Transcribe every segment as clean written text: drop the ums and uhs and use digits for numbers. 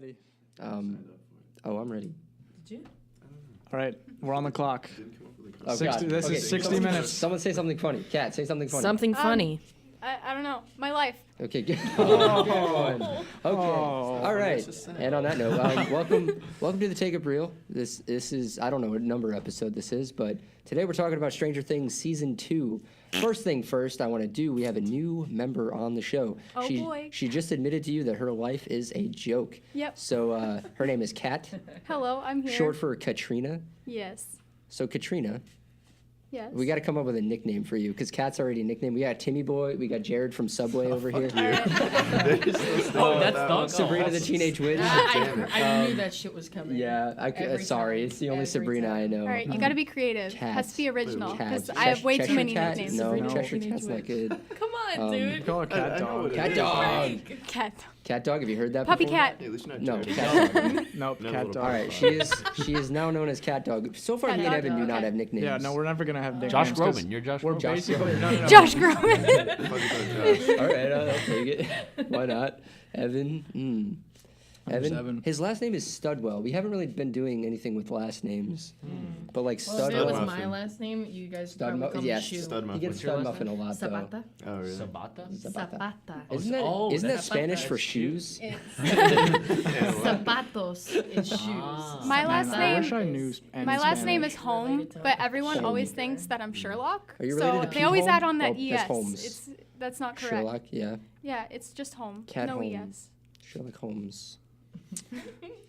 ready. I'm ready. Did you? All right, we're on the clock. Oh, 60, God. this Okay. is 60 minutes. Someone say something funny. Kat, say something funny. Something funny. I don't know. My life. Okay, good. Good one. Okay. Oh. All right. And on that note, welcome to the Take Up Reel. This is, I don't know what number episode this is, but today we're talking about Stranger Things Season 2. First thing first, I want to do, we have a new member on the show. Oh, boy. She just admitted to you that her life is a joke. Yep. So her name is Kat, Hello, I'm here. short for Katrina. Yes. So Katrina, Yes. we got to come up with a nickname for you because Kat's already a nickname. We got Timmy-Boy. We got Jared from Subway over here. Oh, that's Doug. Sabrina the Teenage Witch. I knew that shit was coming. Yeah, Every sorry. time. It's the only Every Sabrina I time. know. All right, you got to be creative. Cat. Has to be original Cat. because I have way Cheshire too many Cat? nicknames. No, Sabrina Cheshire Teenage Cat's not Witch. good. Come on, dude. Call it cat I know dog. what it Cat is. dog. Cat. Cat dog. Have you heard that Puppy before? cat. Hey, at least you're not No, Jared. cat dog. Nope, No cat little dog. All right, she is now known as Cat Dog. So far, Cat me and dog? Evan do not Okay. have nicknames. Yeah, no, we're never gonna have nicknames. Josh 'cause Groban. You're Josh We're Groban. basically no. Josh Groban. Fuck about Josh. All right, I'll take it. Why not? Evan. Evan. His last name is Studwell. We haven't really been doing anything with last names, but like Well, if it Studwell. was my last name, you guys would probably call me Yes, Shoe. Stud he gets What's your Stud last Muffin a lot though. Sabata. Oh, really? Sabata? Zapata. Isn't that Oh, isn't that that's- Spanish that's for cute. shoes? Yeah, what? Zapatos is shoes. My last Man, I wish name. I knew My last name is Related Home, to but everyone Home. always thinks that I'm Sherlock. Are you so related to they Pete always Holmes? add on that Oh, that's ES. Holmes. That's not correct. Sherlock, yeah. Yeah, it's just Home. Cat no Home. ES. Sherlock Holmes.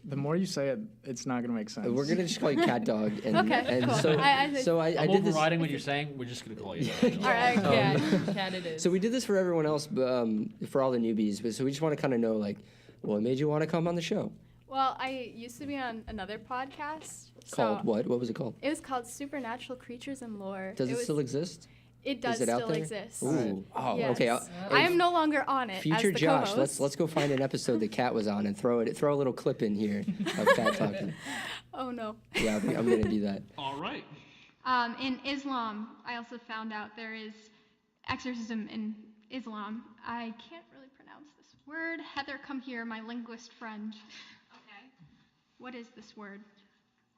The more you say it, it's not gonna make sense. We're gonna just call you Cat Dog. And, Okay, and cool. so I I I'm did this. overriding what you're saying. We're just gonna call you that. All right, yeah. Cat it is. So we did this for everyone else, for all the newbies. But so we just want to kind of know, like, what made you want to come on the show? Well, I used to be on another podcast. Called so what? What was it called? It was called Supernatural Creatures and Lore. Does it was- still exist? It does Is it out still there? exist. Ooh. Oh, Yes. okay. I am no longer on it. Future as the Josh, co-host. let's go find an episode that Kat was on and throw a little clip in here of Kat talking. Oh no. Yeah, I'm gonna do that. All right. In Islam, I also found out there is exorcism in Islam. I can't really pronounce this word. Heather, come here, my linguist friend. Okay. What is this word?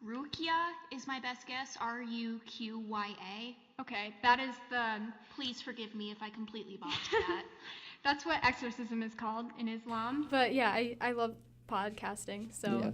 Ruqya is my best guess. Ruqya. Okay, that is the. Please forgive me if I completely botched that. That's what exorcism is called in Islam. But yeah, I love podcasting. So Yeah.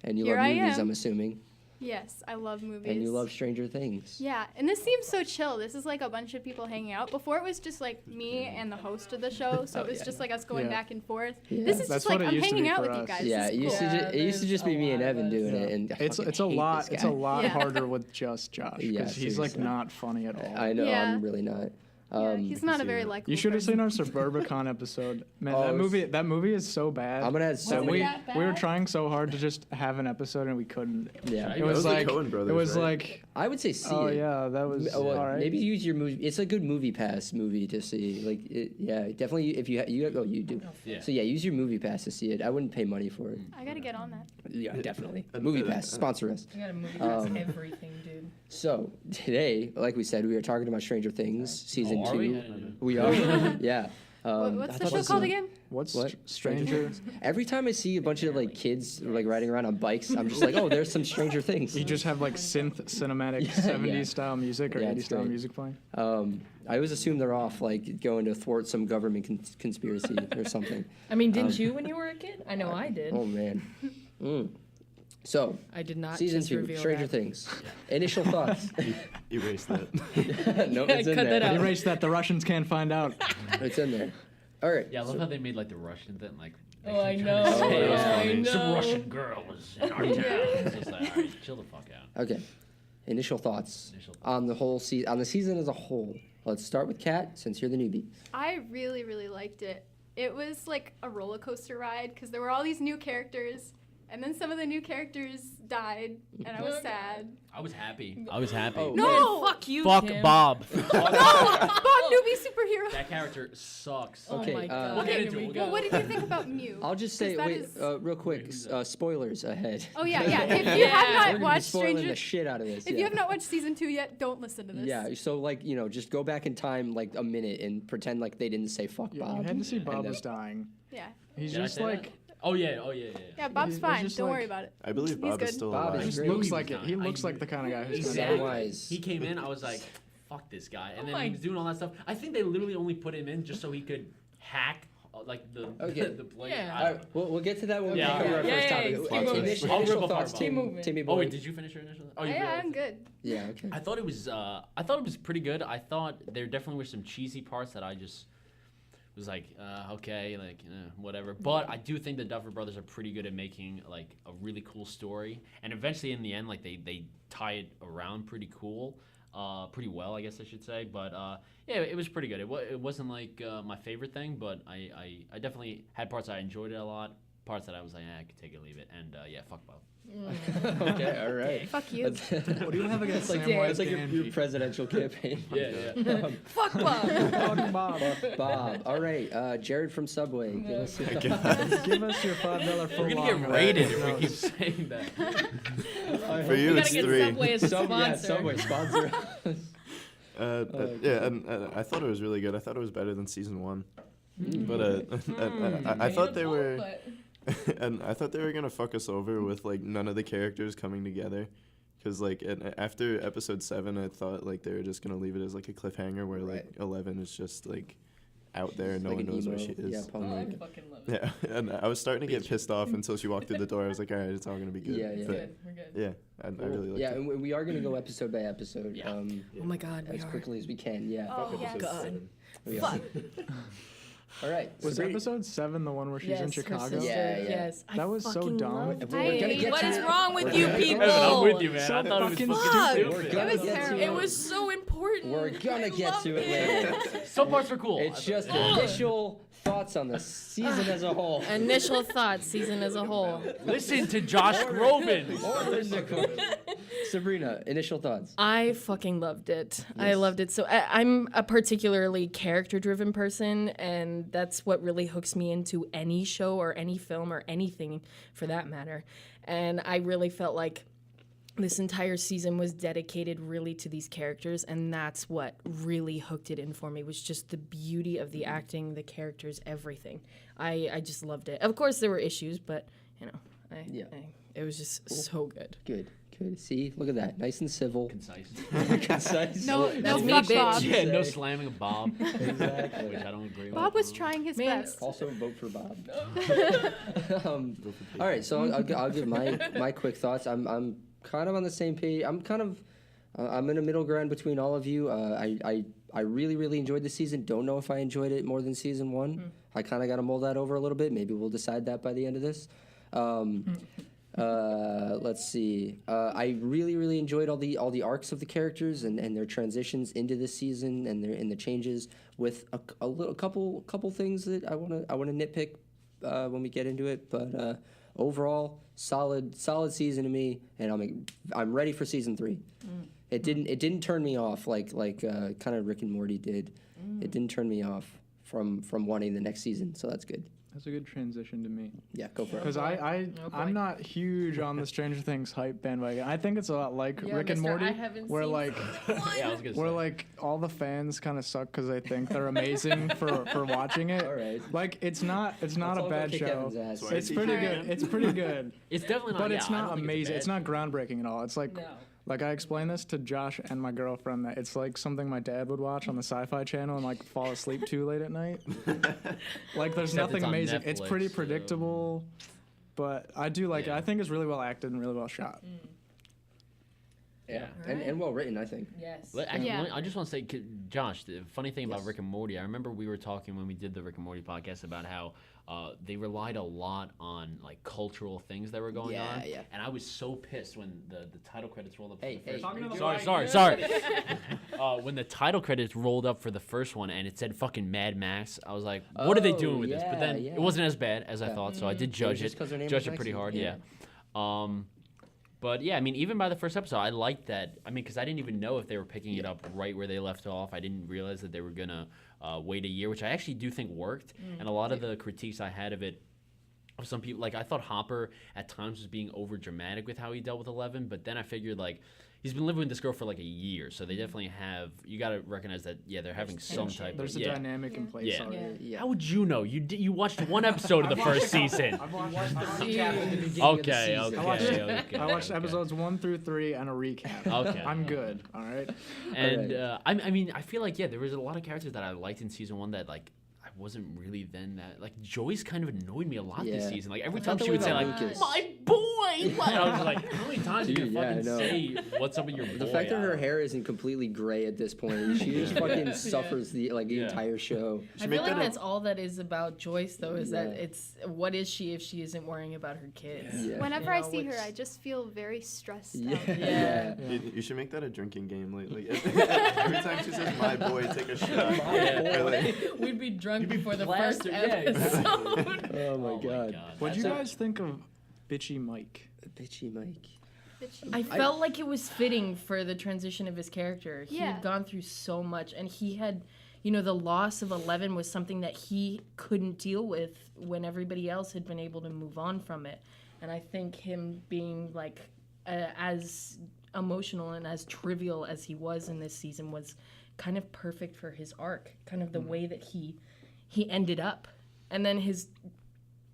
And you Here love I movies, am. I'm assuming. yes, I love movies. And you love Stranger Things. Yeah, and this seems so chill. This is like a bunch of people hanging out. Before it was just like me and the host of the show, so Oh, it was yeah. just like us going Yeah. back and forth. Yeah. This is That's just like what it I'm used to hanging be out for with you us. guys. Yeah, This it is used, cool. to it used to just be me and Evan doing Yeah. it, and I It's fucking a hate lot. this It's a guy. lot Yeah. harder with just Josh Yeah, because he's like seriously. not funny at all. I know, Yeah. I'm really not. Yeah, he's not a see very that. likable. You should have person. seen our Suburbicon episode. Man, Oh, that movie is so bad. I'm gonna add so that many. we were trying so hard to just have an episode and we couldn't. Yeah, It That was was the like Coen brothers, it was right? like I would say see oh it. yeah, that was Oh, well, all right. maybe use your movie. It's a good movie pass movie to see. Like, yeah, definitely. If you you do. Yeah. So yeah, use your movie pass to see it. I wouldn't pay money for it. I gotta get on that. Yeah, definitely. Movie pass sponsor us. I got a movie pass Um, everything, dude. So today, like we said, we are talking about Stranger Things season Oh, are 2. we? I didn't know. We are. Yeah. What's I the thought show this called was- again? What's What? Stranger? Every time I see a bunch of like kids like riding around on bikes, I'm just like, oh, there's some Stranger Things. You just have like synth cinematic Yeah, 70s yeah. style music or Yeah, 80s it's style great. music playing. I always assume they're off, like going to thwart some government conspiracy or something. I mean, didn't you when you were a kid? I know I did. Oh man. So I did not. season just 2, reveal Stranger that. Things. Initial thoughts. Erase that. No, Yeah, it's in cut there. that out. Erase that. The Russians can't find out. It's in there. All right. Yeah, I love so- how they made like the Russian thing, like. they Oh, I keep know. trying to say it was Oh, funny. I Some know. Russian girl was in our town. It's just like, all right, chill the fuck out. Okay. Initial thoughts Initial thoughts. on the whole on the season as a whole. Let's start with Kat, since you're the newbie. I really, really liked it. It was like a roller coaster ride because there were all these new characters, and then some of the new characters died, and I was sad. I was happy. I was happy. Oh. No! Man, fuck you, Fuck Tim. Bob. Bob Newbie superhero. That character sucks. Oh Okay, my god. we'll get Here into we it, go. Well, what did you think about Mew? I'll just say, 'Cause that wait, is- real quick, spoilers ahead. Oh yeah, yeah. If you have We're not gonna be watched spoiling Stranger, the shit out of this. if yeah. you have not watched season 2 yet, don't listen to this. Yeah, so like, just go back in time like a minute and pretend like they didn't say fuck Yeah, Bob. you had to see And Bob then- was dying. Yeah. He's Did I just say like Oh yeah. Yeah, Bob's He's fine. just Don't like- Oh, worry about it. I believe He's Bob good. is still Bob alive. is He just great. looks like it. He I looks like the kind of guy who's gonna Exactly. die. Wise. He came in. I was like, fuck this guy, and then my- he was doing all that stuff. I think they literally only put him in just so he could hack like the Okay. the play. Yeah. All right, we'll get to that when we Yeah, cover our yeah, first yeah, topic. yeah, keep Initial, moving. initial I'll rip apart thoughts, Bob. Keep moving. Timmy-Boy. Oh wait, did you finish your initial? Oh, you Yeah, realized I'm it. good. Yeah, okay. I thought it was pretty good. I thought there definitely were some cheesy parts that I just was like, okay, like whatever. But I do think the Duffer Brothers are pretty good at making like a really cool story, and eventually in the end, like they tie it around pretty pretty well, I guess I should say. But yeah, it was pretty good. It wasn't like my favorite thing, but I definitely had parts I enjoyed it a lot. Parts that I was like, I could take it or leave it, and yeah, fuck Bob. Okay, all right. Fuck you. What do you have against It's like, Samwise it's like your Gamgee? presidential campaign. Yeah. Fuck Bob. Fuck Bob. Bob. All right, Jared from Subway. Give us your Give us your $5 full We're gonna long get ride. raided if we keep saying that. For you, We it's gotta get 3. Subway as a Yeah, sponsor. Subway sponsor. Yeah, and I thought it was really good. I thought it was better than season 1. But I Made thought a they poll, were, but- and I thought they were gonna fuck us over with like none of the characters coming together, because like after episode 7, I thought like they were just gonna leave it as like a cliffhanger where like Right. 11 is just like out there and no Like one an knows where emo. she is. Yeah, Oh, I punk. fucking love it. Yeah, and I was starting to get pissed off until she walked through the door. I was like, all right, it's all gonna be good. Yeah, yeah. But, Good. We're good. yeah, I really liked Yeah, it. and we are going to go episode by episode. Yeah. Oh my God, we As are. quickly as we can. Yeah. Oh, Fuck yes. episode God. 7. We are. Fuck. All right. Was Sabrina- episode 7 the one where she's in Yes, her Chicago? sister, Yeah, yeah. Yes. I That was so fucking dumb. loved We're gonna it. get What to is it. wrong with you people? Evan, I'm with you, man. So I thought it was fucking fucking stupid. We're stupid. gonna It was get to terrible. it. It was so important. We're gonna I get loved to it later. Some parts were cool. It's just initial thoughts on the season as a whole. Initial thoughts, season as a whole. Listen to Josh Groban. Or Nicole. Sabrina, initial thoughts. I fucking loved it. I Yes. loved it. So I'm a particularly character-driven person, and that's what really hooks me into any show or any film or anything for that matter. And I really felt like this entire season was dedicated really to these characters, and that's what really hooked it in for me, was just the beauty of the acting, the characters, everything. I just loved it. Of course, there were issues, but, you know, it was just so good. Good. Good. See, look at that. Nice and civil. Concise. Concise. No, That's no me, fuck bitch. Bob. Yeah, no slamming of Bob. Exactly. Which I don't agree with. Bob was trying his Man. best. Also, vote for Bob. All right, so I'll give my quick thoughts. I'm kind of on the same page. I'm in a middle ground between all of you. I really enjoyed the season. Don't know if I enjoyed it more than season 1. I kind of got to mull that over a little bit. Maybe we'll decide that by the end of this. Let's see. I really enjoyed all the arcs of the characters and their transitions into this season and the changes, with a couple things that I wanna nitpick when we get into it. But overall, solid season to me, and I'm ready for season 3. It didn't turn me off like kind of Rick and Morty did. It didn't turn me off from wanting the next season, so that's good. That's a good transition to me. Yeah, go for it. Because I'm not huge on the Stranger Things hype bandwagon. I think it's a lot like Yeah, Rick and mister, I Morty, haven't where seen like Yeah, I was gonna where say. like all the fans kind of suck because they think they're amazing for watching it. All right. Like it's not Let's a all go bad kick show. Evan's ass. So I It's see pretty you good. again. It's pretty good. It's definitely not. But yeah, it's I not don't think amazing. It's bad. not groundbreaking at all. It's like No. like I explained this to Josh and my girlfriend that it's like something my dad would watch on the Sci-Fi Channel and like fall asleep to late at night. Like there's Except nothing it's on amazing. It's pretty Netflix, so- predictable, but I do like it. Yeah. I think it's really well acted and really well shot. Yeah, Alright. and well written, I think. Yes. Actually, Yeah. I just want to say, Josh, the funny thing about Yes. Rick and Morty, I remember we were talking when we did the Rick and Morty podcast about how they relied a lot on like cultural things that were going Yeah, on. yeah. And I was so pissed when the title credits rolled up. Hey, for the hey, first you're one. Sorry. When the title credits rolled up for the first one and it said fucking Mad Max, I was like, what are they Oh, doing with this? But then yeah. it wasn't as bad as I Yeah. thought, so I did judge just it. 'cause their name Judge was it pretty Maxie? hard, Yeah. yeah. But yeah, I mean, even by the first episode, I liked that. I mean, because I didn't even know if they were picking it up right where they left off. I didn't realize that they were gonna wait a year, which I actually do think worked. And a lot of the critiques I had of it of some people. Like I thought Hopper at times was being over dramatic with how he dealt with 11, but then I figured like he's been living with this girl for like a year, so they definitely have. You got to recognize that they're having some type. There's a dynamic in place Yeah. already. Yeah. How would you know? You watched one episode of the first season. I've watched Okay. I watched episodes 1 through 3 and a recap. Okay. I'm good. All right. And I mean, I feel like there was a lot of characters that I liked in season 1 that like I wasn't really then that like Joyce kind of annoyed me a lot this Yeah. season. Like every I time felt she that would way say about like Lucas. my boy, what? I was just like, how many times are you Dude, gonna yeah, I fucking know. say what's up with your boy? The fact that I her don't know. hair isn't completely gray at this point, she just fucking suffers the entire show. I feel like that's all that is about Joyce, though, is that it's what is she if she isn't worrying about her kids? Yeah. Whenever You I know, see her, which- I just feel very stressed Yeah. out. Yeah. You should make that a drinking game. Like every time she says "my boy," take a shot. Or, like, We'd be drunk You'd be before the blasted, first yeah, episode. Oh my god. What'd you guys think of Bitchy Mike? Bitchy Mike. I felt like it was fitting for the transition of his character. He Yeah. had gone through so much, and he had, the loss of 11 was something that he couldn't deal with when everybody else had been able to move on from it. And I think him being like as emotional and as trivial as he was in this season was kind of perfect for his arc, kind of the way that he ended up. And then his,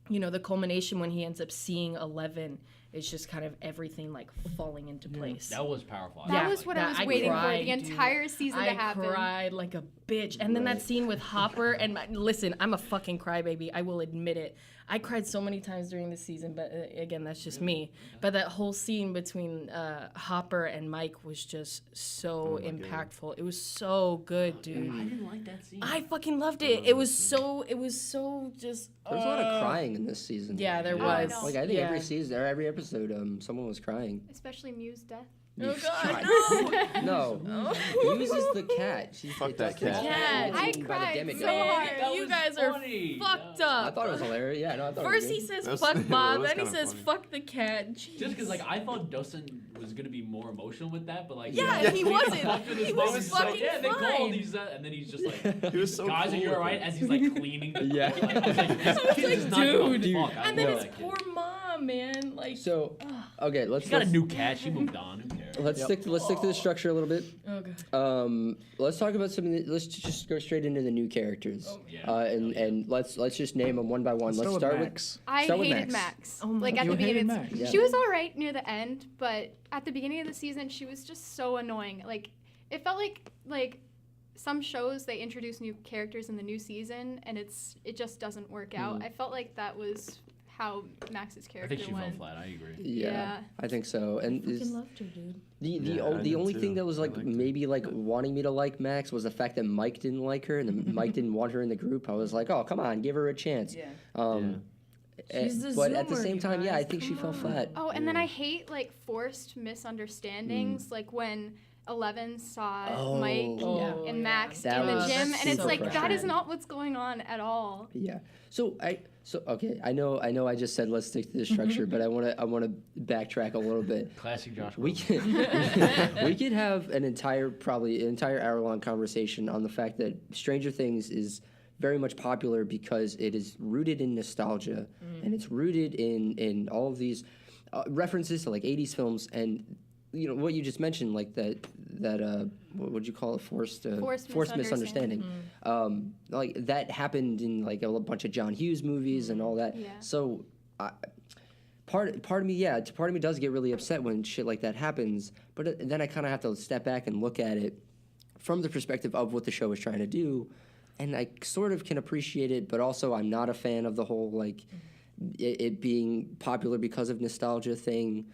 the culmination when he ends up seeing 11 is just kind of everything like falling into place. That was powerful. That was what I was waiting for the entire season to happen. I cried like a bitch. And then that scene with Hopper and listen, I'm a fucking crybaby. I will admit it. I cried so many times during the season, but again, that's just me. But that whole scene between Hopper and Mike was just so impactful. It was so good, dude. I didn't like that scene. I fucking loved it. It was so just. There was a lot of crying in this season. Yeah, there I was. know. Like I think every season or every episode, someone was crying. Especially Mew's death. Oh God, No. Muse is the cat. Fuck that cat. cat. I Eaten by the cried demigod. so hard. That you was guys funny. are fucked No. I up. thought it was hilarious. Yeah, no, I thought First it he was good. says That was- fuck that Bob, was then he kinda says funny. fuck the cat. Just because like I thought Dustin was gonna be more emotional with that, but like Yeah, he wasn't. After this He moment, was he's like, fucking yeah, they fine. called. He's and then he's just like, He was so guys, cool are you with alright? it. As he's like cleaning the Yeah. floor. Like, I was like, this kid is not dude. giving a fuck. I And then love his that kid. poor mom, man. Like, So, okay, let's She got a let's, new cat. She moved on. Who cares? let's stick to the structure a little bit. oh God. Let's talk about some. Let's just go straight into the new characters. yeah. And let's just name them one by one. Let's Still with start Max. I Start with hated Max. Max. Oh my like at You the beginning, hated Max? Yeah. she was all right near the end, but at the beginning of the season, she was just so annoying. Like it felt like some shows they introduce new characters in the new season, and it just doesn't work out. I felt like that was how Max's I character think she fell went. flat. I agree. Yeah. I think so. And Fucking loved her, dude. Yeah, I the did only too. thing that was I like liked her. maybe like wanting me to like Max was the fact that Mike didn't like her and then Mike didn't want her in the group. I was like, oh come on, give her a chance. Yeah. Eh, She's a but at the Zoomer, same you time, yeah, I guys, think she come fell on. flat. Oh, and then I hate like forced misunderstandings, like when 11 saw Mike Oh, and yeah. Max That in the was gym, and it's super like that is frustrating. not what's going on at all. Yeah. So okay, I know I just said let's stick to the structure, but I wanna backtrack a little bit. Classic Josh. We could we could have an entire hour-long conversation on the fact that Stranger Things is very much popular because it is rooted in nostalgia and it's rooted in all of these references to like 80s films and what you just mentioned, like that what would you call it, forced misunderstanding. Like that happened in like a bunch of John Hughes movies and all that. Yeah. So part of me does get really upset when shit like that happens, but then I kind of have to step back and look at it from the perspective of what the show is trying to do, and I sort of can appreciate it, but also I'm not a fan of the whole like it being popular because of nostalgia thing.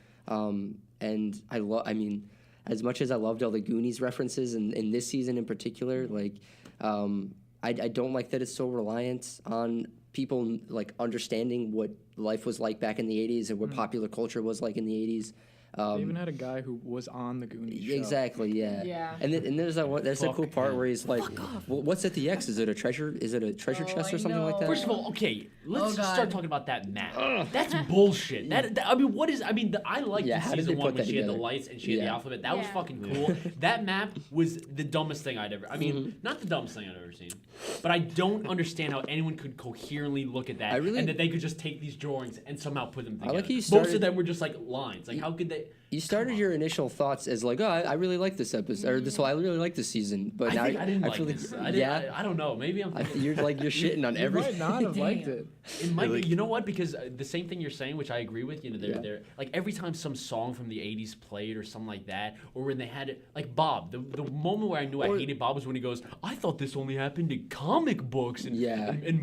And I mean, as much as I loved all the Goonies references in this season in particular, like I don't like that it's so reliant on people like understanding what life was like back in the 80s and what popular culture was like in the 80s. They even had a guy who was on the Goonies show. Exactly, yeah. Yeah. And there's a cool Fuck part him. where he's like, well, "What's at the X? Is it a treasure? Is it a treasure Oh, chest or I something like that?" know. First of all, okay, let's God. start talking about that map. That's bullshit. I mean, what is? I mean, I liked Yeah, the how did season they one put when that she had the together? lights and she had the Yeah. alphabet. That was Yeah. fucking cool. That map was the dumbest thing I'd ever. I mean, not the dumbest thing I'd ever seen, but I don't understand how anyone could coherently look at that and that they could just take these drawings and somehow put them together. like how you Most started- of them were just like lines. Like, how could they? You started your initial thoughts as like, "Oh, I really like this episode, or this. I really like this season." But I now think I didn't like feel this. like, I didn't, I don't know. Maybe I'm. you're shitting on You every. might not have liked it. It might Like- be, you know what? Because the same thing you're saying, which I agree with, you know, they're like every time some song from the '80s played or something like that, or when they had it, like Bob. The moment where I knew I hated Bob was when he goes, "I thought this only happened in comic books and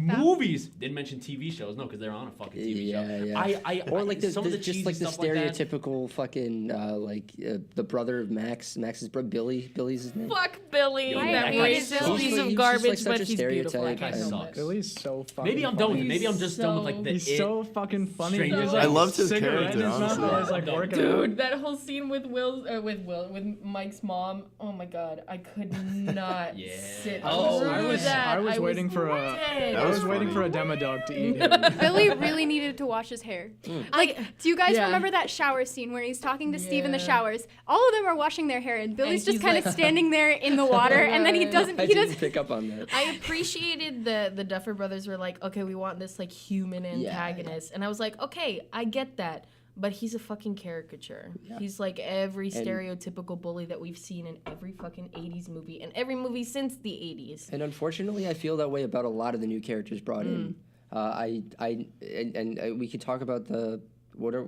movies." Didn't mention TV shows, no, because they're on a fucking TV show. Yeah. Or like some of the just cheesy like the stuff like that. stereotypical fucking the brother of Max's brother, Billy's his name. Fuck Billy. Yo, That that guy racist sucks. piece He's of just, garbage, like, such but a he's beautiful. I stereotype. can't That guy help it. sucks. Billy's so fucking Maybe I'm done with it. Maybe I'm just done with like the. He's so fucking funny. Stranger He's, Things. like, I loved his cigarette in character, his mouth honestly. while he's, like, Dude, working out. Dude, that whole scene with with Mike's mom. Oh my god, I could not Yeah. sit Oh, through I was that. waiting for a dead. That I was was waiting funny. for a demodog to eat him. Billy really needed to wash his hair. Like, do you guys remember that shower scene where he's talking to Steve in the Yeah. showers? All of them are washing their hair, and Billy's just he's kind of like- standing there in the water, and then he doesn't. I He didn't does. pick up on that. I appreciated the Duffer Brothers were like, okay, we want this like human antagonist, and I was like, okay, I get that, but he's a fucking caricature. He's like every stereotypical bully that we've seen in every fucking '80s movie and every movie since the '80s. And unfortunately, I feel that way about a lot of the new characters brought in. We could talk about the whatever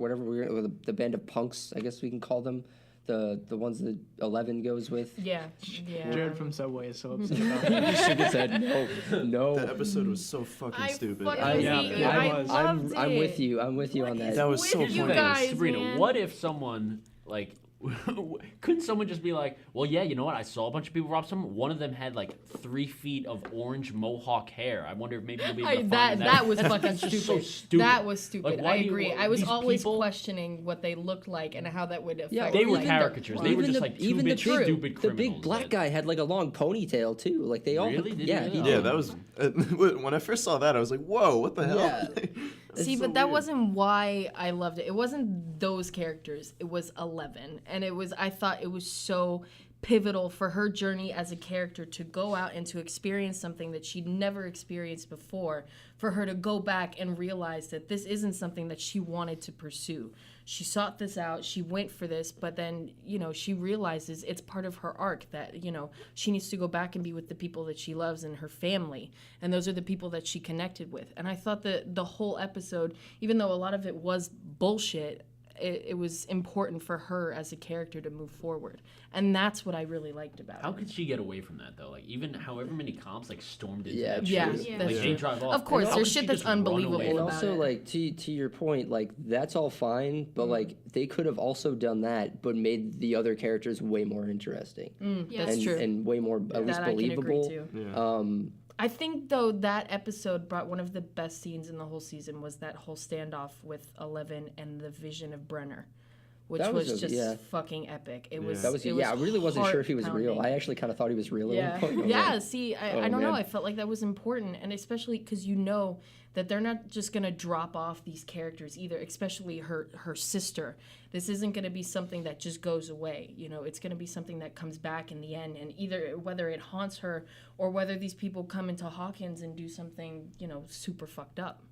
the band of punks, I guess we can call them, the ones that 11 goes with. Yeah. Jared from Subway is so upset about it. He shook his head. No. That episode was so fucking stupid. fucking I loved I'm it. with you. I'm with you on that. That was so with you pointless. guys, Sabrina, man. what if someone like couldn't someone just be like, well, yeah, you know what? I saw a bunch of people rob some. One of them had like 3 feet of orange mohawk hair. I wonder if maybe you'll be able to find That was That's- fucking that's just stupid. so stupid. That was stupid. Like, why I do you- agree. I was these always people- questioning what they looked like and how that would affect. Yeah, They or were even caricatures. They were even just the- like even the big- stupid The criminals. big black that- guy had like a long ponytail too. Like they all. Really? Did he yeah, really? he Oh. did. Yeah, that was when I first saw that. I was like, "Whoa, what the hell?" Yeah. See, so but that weird. wasn't why I loved it. It wasn't those characters. It was 11, and it was. I thought it was so pivotal for her journey as a character to go out and to experience something that she'd never experienced before, for her to go back and realize that this isn't something that she wanted to pursue. She sought this out, she went for this, but then, she realizes it's part of her arc that, she needs to go back and be with the people that she loves and her family. And those are the people that she connected with. And I thought that the whole episode, even though a lot of it was bullshit, it was important for her as a character to move forward. And that's what I really liked about How her. could she get away from that though? Like even however many cops like stormed into Yeah, that Yeah, shit, that's like true. they drive off. Of course, How there's could shit she that's just run away unbelievable And from about also, it. like to your point, like that's all fine, but like they could have also done that, but made the other characters way more interesting That's and true. and way more at least That I can agree believable. to. I think though that episode brought one of the best scenes in the whole season was that whole standoff with 11 and the vision of Brenner, which That was was a- just yeah. fucking epic. It was. That was it I really wasn't sure if he was real. heart-pounding. I actually kind of thought he was real. At Yeah, one point. I was yeah. like, See, I oh, don't know. man. I felt like that was important, and especially because that they're not just gonna drop off these characters either. Especially her sister. This isn't gonna be something that just goes away. It's gonna be something that comes back in the end, and either whether it haunts her or whether these people come into Hawkins and do something super fucked up.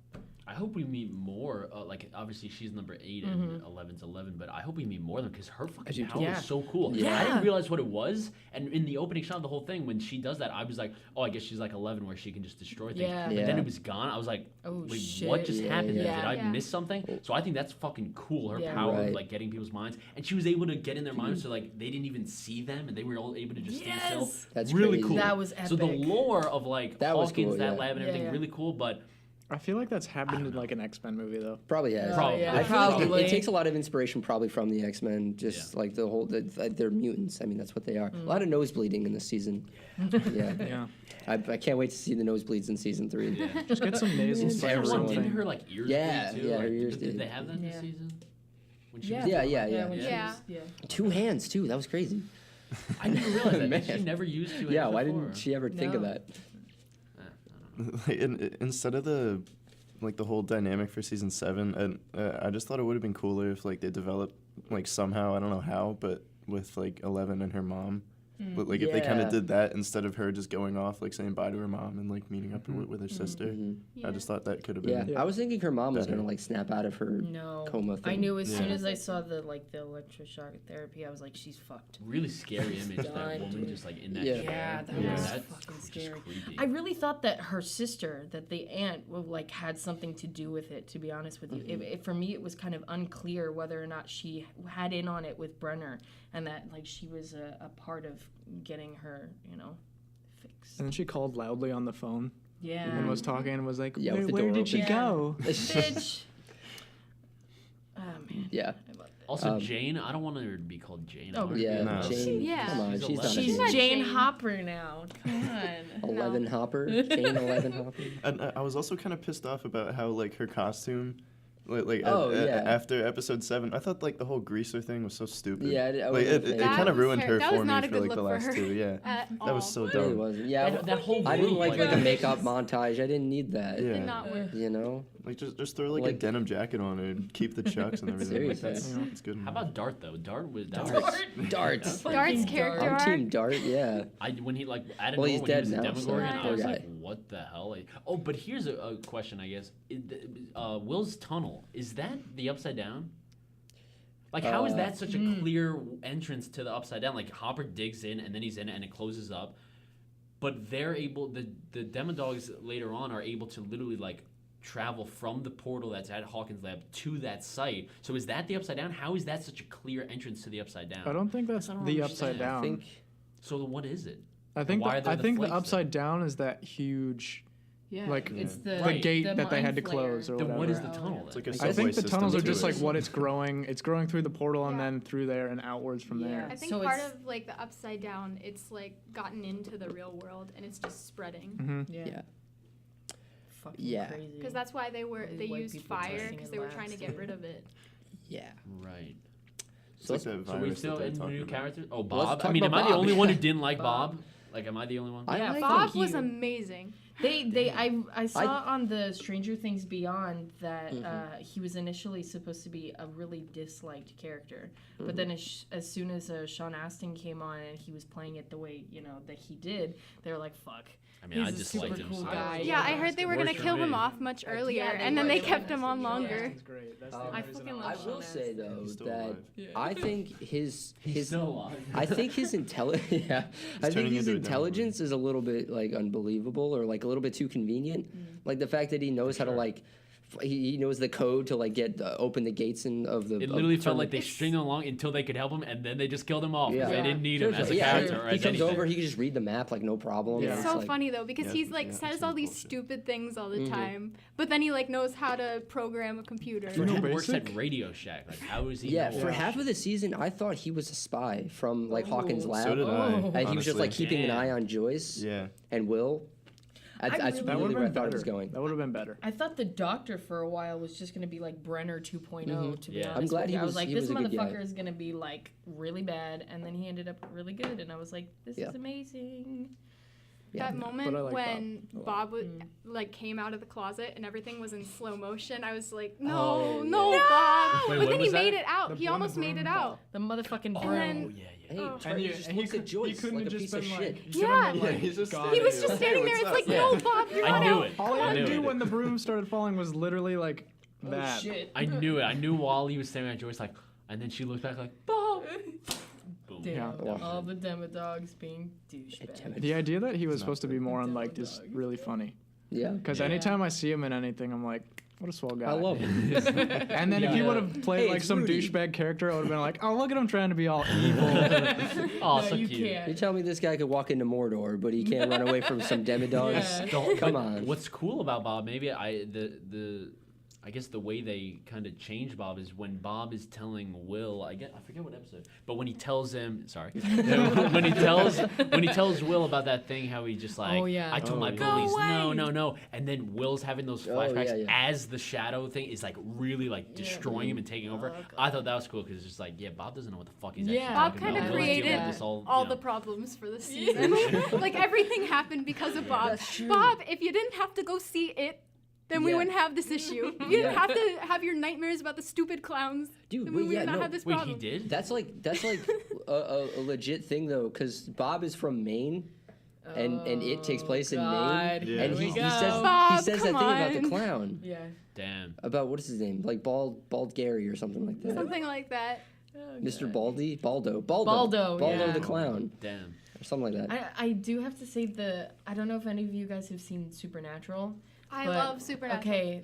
I hope we meet more. Like obviously she's number 8 and 11's 11, but I hope we meet more of them because her fucking power Yeah. is so cool. Yeah. I didn't realize what it was, and in the opening shot of the whole thing, when she does that, I was like, oh, I guess she's like 11, where she can just destroy things. Yeah. But Yeah. then it was gone. I was like, Oh, wait, shit. what just happened? yeah. There? Did I Yeah. miss something? So I think that's fucking cool. Her Yeah. power Right. of like getting people's minds, and she was able to get in their minds so like they didn't even see them, and they were all able to just stand still. Yes! That's really crazy. cool. That was So the epic. lore of like That was Hawkins, cool, that yeah. lab, and Yeah, everything, yeah. really cool. But I feel like that's happened in like an X-Men movie though. Probably has. Probably. yeah, I feel like probably. it takes a lot of inspiration probably from the X-Men, just like the whole, they're mutants. I mean, that's what they are. A lot of nosebleeding in this season. Yeah. Yeah. I can't wait to see the nosebleeds in season 3. yeah. Just get some nasal spray or Everyone, something. didn't her like ears Yeah, bleed too? yeah, Like, her ears did did. they have that this Yeah. season? When she Yeah. was Yeah, doing yeah, that? yeah. when she Yeah. was- yeah. 2 hands too. That was crazy. I didn't realize that. Man. She never used to. Yeah, why didn't she ever think of No. that? Like, instead of the whole dynamic for season 7, and I just thought it would have been cooler if like they developed like somehow, I don't know how, but with like 11 and her mom. But like if they kind Yeah. of did that instead of her just going off like saying bye to her mom and like meeting up with her sister. Mhm. I just thought that could have Yeah. been. I was thinking her mom was better. gonna like snap out of her No, coma I thing. knew as soon Yeah. as I saw the electroshock therapy, I was like, she's fucked. Really scary image. That Done, woman dude. just like in that Yeah. chair. Yeah, that Yeah. was That's fucking just scary. creepy. I really thought that her sister, that the aunt, like had something to do with it. To be honest with you, for me, it was kind of unclear whether or not she had in on it with Brenner, and that like she was a part of getting her, fixed. And then she called loudly on the phone Yeah, and was talking and was like, Yeah, with the where door did she open. go? bitch. Oh man, Yeah. I love that. Also, Jane. I don't want her to be called Jane. Oh, I want her to Yeah. be No. Jane. Yeah. Come on, She's she's not. 11. She's a not Jane Jane. Hopper now. Come on. 11 No. Hopper. Jane 11 Hopper. And I was also kind of pissed off about how like her costume, Oh, yeah. after episode 7, I thought like the whole greaser thing was so stupid. Yeah, I like, wasn't a it fan. kind of was ruined her that was for not me a for good like the look for last her 2. Yeah, at that was so all. It really dumb. wasn't. Yeah, That whole I didn't group, like the God. makeup montage. I didn't need that. Yeah. Did not work. You know? Like just throw like a Like- denim jacket on her and keep the chucks and everything. Like, Seriously. that's good. How about Dart though? Dart was that Darts. was- Darts. Dart's character I'm arc. Team Dart, yeah. when he like out of Well, nowhere he's when dead he was now, a so Demogorgon, I poor was guy. like, what the hell? Like, oh, but here's a question, I guess. Will's tunnel, is that the Upside Down? Like, how is that such a clear entrance to the Upside Down? Like, Hopper digs in, and then he's in it, and it closes up. But they're able, the Demodogs later on are able to literally, like, travel from the portal that's at Hawkins' lab to that site. So is that the Upside Down? How is that such a clear entrance to the Upside Down? I don't think that's I don't the understand. upside down. I think So what is it? I think Why are the, there I the think the flakes upside down is that huge, Yeah, like it's the, the Right. gate the that they had to mind flayer. close or Then whatever. what is the tunnel It's then? like a I think subway the tunnels are system just to like it. what it's growing. It's growing through the portal and Yeah. then through there and outwards from Yeah. there. I think So part it's- of like the upside down, it's like gotten into the real world and it's just spreading. Mm-hmm. Yeah. Fucking Yeah. crazy. Because that's why they All these white used people fire testing because in they were labs, trying to get dude. rid of it. Yeah. Right. It's like that So we virus still that they're in talking new about. characters? Oh, Let's Bob. I talk mean, am about I the Bob. only one who didn't like Bob. Bob? Like, am I the only one? I Yeah, like Bob him. was amazing. I saw on the Stranger Things Beyond that he was initially supposed to be a really disliked character, but then as soon as Sean Astin came on and he was playing it the way that he did, they were like, "Fuck." I mean, I He's a disliked super him. cool so- guy. Yeah, I heard they were gonna Works for kill him me. off much earlier, they and then were. they They kept were. him on Yeah. longer. Great. That's Um, the I reason fucking I'm love I watching Sean will say though He's still that alive. I think his Still alive. I think his intelligence. Yeah, I think turning his into a intelligence is a little bit like unbelievable or like a little bit too convenient. Like the fact that he knows how to like. He knows the code to like get open the gates of the. It of literally felt turn like the- they stringed him along until they could help him, and then they just killed him off because Yeah. they didn't need him as a yeah, character or he as comes anything. over. He can just read the map like no problem. Yeah. and It's it's so like, funny though because Yeah, he's like yeah, says it's all really these bullshit. stupid things all the time, but then he like knows how to program a computer. For know him, works basic? at Radio Shack. Like, how is he? Yeah, know for all half that of the season, I thought he was a spy from like Hawkins' lab. So did I. And he was just like honestly. keeping an Damn. eye on Joyce Yeah. and Will. That's really- really That where would I have been thought it better. was going. That would have been better. I thought the Doctor for a while was just gonna be like Brenner 2.0. To be Yeah. honest, I'm glad with he you. I was- was like, he this was a good guy. motherfucker is gonna be like really bad, and then he ended up really good, and I was like, this Yeah. is amazing. Yeah. That moment But I like when Bob a lot. Bob was, like came out of the closet and everything was in slow motion, I was like, no, Oh, no, yeah. Bob. Wait, but when then he was that? made it out. The He boy in the almost made broom it ball. out. The motherfucking Oh, broom. yeah, Hey, Oh. Charlie just looks at Joyce couldn't like a have piece just of been shit. like, he Yeah. should've been Yeah, he's just God, He was Hey, just standing there. what's It's up? like, Yeah. no, Bob, you're I not knew out. it. All I I knew could do it. when the broom started falling was literally like that. Oh shit. I knew it. I knew while he was staring at Joyce, like, and then she looked back like, Bob. Boom. Damn, Yeah. all the Demodogs being douchebags. The idea that he was It's supposed to not be more good. unliked is really funny. Yeah. Because Yeah. anytime I see him in anything, I'm like, what a swell guy. I love him. And then if he Yeah. would have played Hey, like it's some Rudy. douchebag character, I would have been like, oh, look at him trying to be all evil. Oh, No, so you cute. You can't. tell me this guy could walk into Mordor, but he can't run away from some Demodogs? Yeah. Don't- Come but on. What's cool about Bob? Maybe I guess the way they kind of change Bob is when Bob is telling Will, I forget what episode, but when he tells him, when he tells Will about that thing, how he just like, Oh, yeah. I told my Go bullies, away. no, and then Will's having those Oh, flashbacks yeah. as the shadow thing is like really like destroying him and taking over. God. I thought that was cool because it's just like, yeah, Bob doesn't know what the fuck he's Yeah. actually Bob talking kind about. of Will's dealing with created this all all you know. the problems for the season. Like everything happened because of Bob. Bob, if you didn't have to go see it, then we Yeah. wouldn't have this issue. If you didn't Yeah. have to have your nightmares about the stupid clowns, Dude, then wait, we would yeah, not no. have this Wait, problem. he did? That's like a legit thing though, because Bob is from Maine, and it takes place in God, Maine, here and we he go. says he Bob, says that thing come about the on. clown, Yeah. Damn. about what is his name, like Bald Gary or something like that. Something like that. Mr. Baldo Baldo, yeah. the clown, Damn. or something like that. I do have to say I don't know if any of you guys have seen Supernatural. I But, love Supernatural. Okay,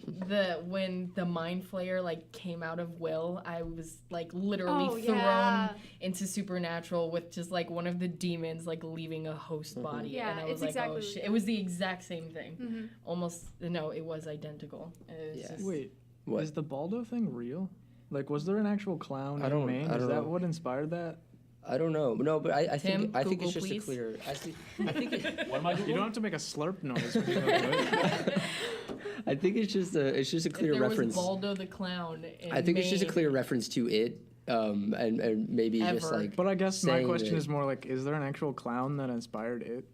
when the mind flayer like came out of Will, I was like literally Oh, thrown yeah. into Supernatural with just like one of the demons like leaving a host body, Yeah, and I was it's like, exactly oh what shit! it It was the exact same thing. Mhm. Almost no, it was identical. It was Yeah. just- Wait, What? is the Baldo thing real? Like, was there an actual clown I in don't- Maine? I Is don't that know. what inspired that? I don't know, no, but I Tim, think Google, it's just please. a clear. I think What am I doing? You don't have to make a slurp noise when you go to it. I think it's just a If clear there reference. was Baldo the clown. In I think it's just a Maine, clear reference to it, and maybe just Ever. like. But I guess my saying question that- is more like, is there an actual clown that inspired it?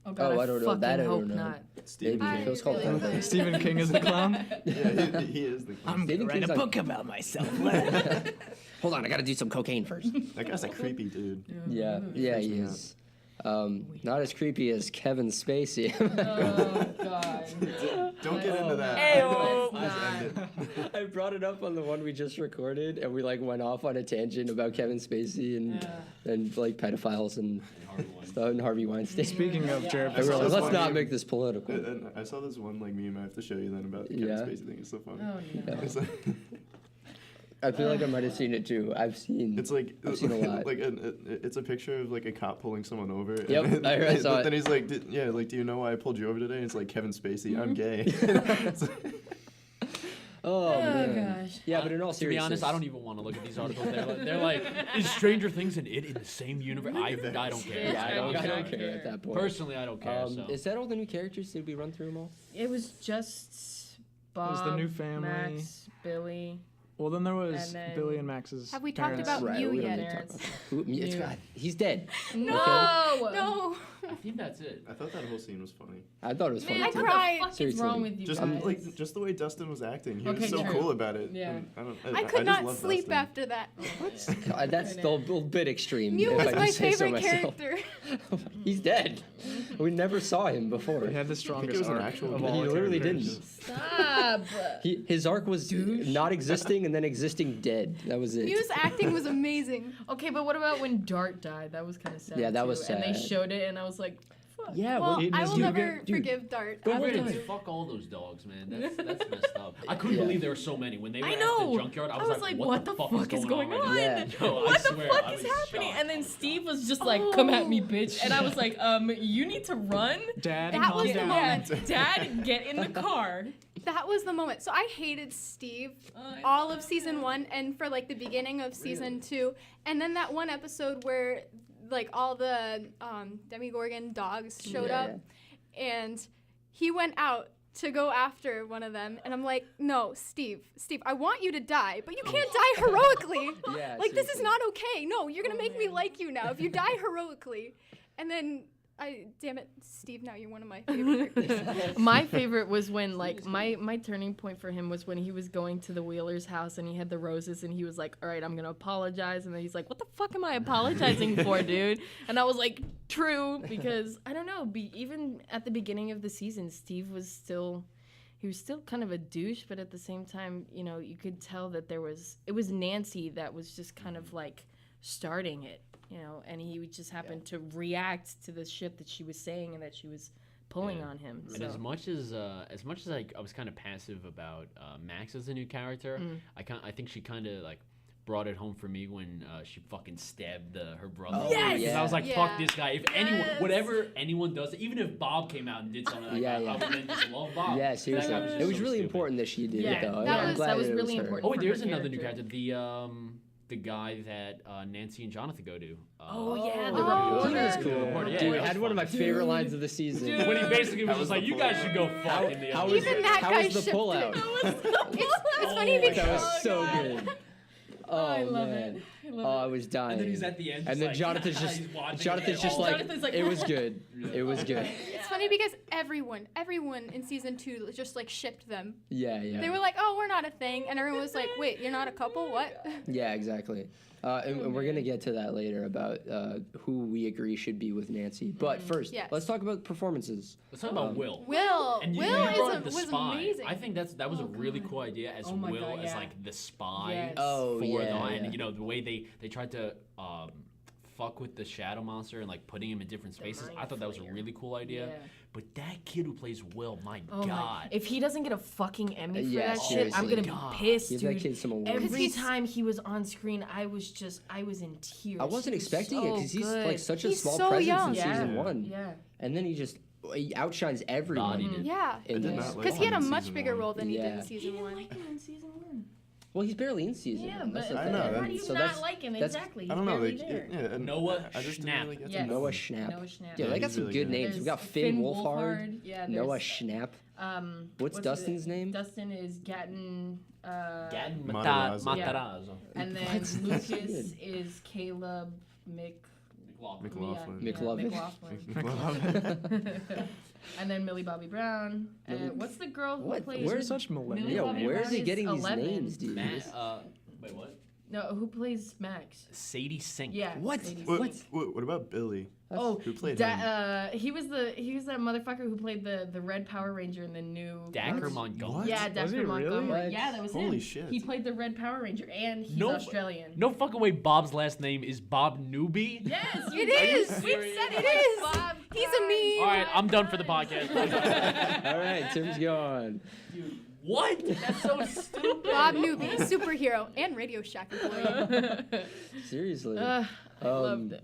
Oh God, Oh, I don't know. fucking That I hope don't know. not. Stephen Maybe. King. It was called really Baldo. Stephen King is the clown? Yeah, he is the clown. Stephen King's like- about myself. Hold on, I gotta do some cocaine first. That guy's a creepy dude. Yeah, he me out. is. Not as creepy as Kevin Spacey. Oh God. Don't get into that. Ayo. Just end it. I brought it up on the one we just recorded, and we like went off on a tangent about Kevin Spacey and like pedophiles and stuff and Harvey Weinstein. Speaking of Jared, I realized, this let's one not meme- make this political. And I saw this one like meme I have to show you then about the Kevin Yeah. Spacey thing. It's so funny. Oh no. It's like, I feel like I might have seen it too. I've seen it's like I've seen a lot. like it's a picture of like a cop pulling someone over. and Yep, then- I saw Then it. he's like, like, do you know why I pulled you over today? And it's like Kevin Spacey. I'm gay. It's like- Oh, man. gosh. Yeah, but in all To be seriousness, honest, I don't even want to look at these articles. They're like, is Stranger Things and it in the same universe? I don't care. Yeah, I don't Exactly. care at that point. Personally, I don't care. So. Is that all the new characters? Did we run through them all? It was just Bob, was the new family. Max, Billy. Well, then there was And then- Billy and Max's Have we talked parents. about Mew we don't yet? need to talk Parents. about that. Who, it's Mew. God, he's dead. No. No. I think that's it. I thought that whole scene was funny. I thought it was funny. Man, I too. what cried. the fuck is Seriously. wrong with you Just guys? like just the way Dustin was acting. He Okay, was so true. cool about it. Yeah. And I could just not love sleep Dustin. after that. God, that's a little bit extreme. Mew if was I do my say so favorite myself. character. He's dead. We never saw him before. He had the it strongest was an arc actual of good all He the literally characters. didn't. Stop. His arc was not existing and then existing dead. That was it. Mew's acting was amazing. Okay, but what about when Dart died? That was kind of sad. Yeah, that too. was And they sad. showed it, and I was like, fuck. Yeah, Well, eating I his will dude. never Dude. forgive Dart. Don't after worry. Mew. Fuck all those dogs, man. That's messed up. I couldn't Yeah. believe there were so many. When they were I at know. the junkyard, I was like, what the fuck is going on? Yeah. Yo, I What the swear, fuck I is was happening? shocked. And then Steve was just like, come at me, bitch. And I was like, you need to run. Dad, That calm was the down. moment. Dad, get in the car. That was the moment. So I hated Steve I all of love season him. 1 and for like the beginning of season 2. And then that one episode where like all the Demogorgon dogs showed Yeah. up and he went out to go after one of them and I'm like, no, Steve, I want you to die, but you can't die heroically. Yeah, Like, this is seriously. not okay. No, you're gonna make me like you now if you die heroically. And then damn it, Steve, now you're one of my favorite characters. My favorite was when like my turning point for him was when he was going to the Wheeler's house and he had the roses and he was like, all right, I'm gonna apologize, and then he's like, what the fuck am I apologizing for, dude? And I was like, true, because I don't know, even at the beginning of the season, Steve was still kind of a douche, but at the same time, you know, you could tell that it was Nancy that was just kind of like starting it, you know, and he would just happen to react to the shit that she was saying and that she was pulling on him. And as much as I was kind of passive about Max as a new character, I think she kind of like brought it home for me when she fucking stabbed her brother. Oh, Yes! Because yeah. I was like, Yeah. fuck this guy. If anyone, whatever anyone does, even if Bob came out and did something like Yeah, that, yeah. I would then just love Bob. Yeah, That seriously. guy just It was so really stupid. important that she did Yeah, it, though. that I'm was- glad that was it really her. important. Oh, wait, for there's her another new character. character. The guy that Nancy and Jonathan go to. Oh yeah, the Oh, reporter. yeah. That's cool. Reporter, yeah, Dude, that it was had one of my fun. favorite lines of the season. When he basically was How just was like, the you guys should go pullout? fuck in the How other was Even it? that How guy was the shipped pullout? It's funny Oh, because That was so God. good. Oh, I love man. it. I Oh, love I was dying. And then he's at the end. And just then like, Jonathan's just he's watching Jonathan's it. just Oh, like, Jonathan's like, it was good. It was good. it's funny because everyone in season 2 just like shipped them. Yeah, yeah. They were like, "Oh, we're not a thing," and everyone was like, "Wait, you're not a couple? What?" Yeah, exactly. And we're gonna get to that later about who we agree should be with Nancy. But first, Yes. let's talk about performances. Let's talk about Will. Will, And you Will brought up the was spy. amazing. I think that was a really cool idea as Oh my Will God, as yeah. like the spy Yes. Oh, for yeah, them, and yeah. you know the way they tried to fuck with the shadow monster and like putting him in different spaces. I thought that was a mind really cool idea. Yeah. But that kid who plays Will, my Oh my! god. If he doesn't get a fucking Emmy for Yeah, that shit, I'm seriously. gonna God. be pissed, Give dude. that kid some awards. Every he's- time he was on screen, I was in tears. I wasn't He was expecting it so because he's good. like such a He's small so presence young. in Yeah. season 1. Yeah. And then he outshines everyone. Bodied it. Yeah, in I did this. not like because he had a him in much season bigger 1. role than he did Yeah. in season 1. Like him in season 1. Well, he's barely in season. Yeah, one. That's but the I thing. know, how and do you so not that's- like him? that's- Exactly. I don't know, He's like, barely there. yeah, and Noah I just didn't Schnapp. really get to Yes. know Noah him. Schnapp. Noah Schnapp. Yeah, they got he's some really good good. names. We got Finn Wolfhard, Yeah, Noah there's, Schnapp. what's Dustin's his- name? Dustin is Gatton. Gad Matarazzo. Matarazzo. And then What? Lucas Good. is Caleb McLaughlin. McLaughlin. McLaughlin. And then Millie Bobby Brown. And what's the girl who What? plays? Where's Such Millie millennial. Yeah, Bobby where's Brown he is getting these 11. names, dude? Matt, wait, what? No, who plays Max? Sadie Sink. Yeah. What? Sadie What, Sink. what about Billy? Oh, Who played him? he was that motherfucker who played the Red Power Ranger in the new. Dacker Montgomery. What? Yeah, Was Dacker he really? Montgomery. What? Yeah, that was him. Holy shit. He played the Red Power Ranger, and he's No- Australian. No fucking way Bob's last name is Bob Newby. Yes, It is. We've serious? said it It is. Bob He's a meme. All right, I'm done for the podcast. All right, Tim's gone. What? That's so stupid. Bob Newby, superhero and Radio Shack employee. Seriously. I loved him.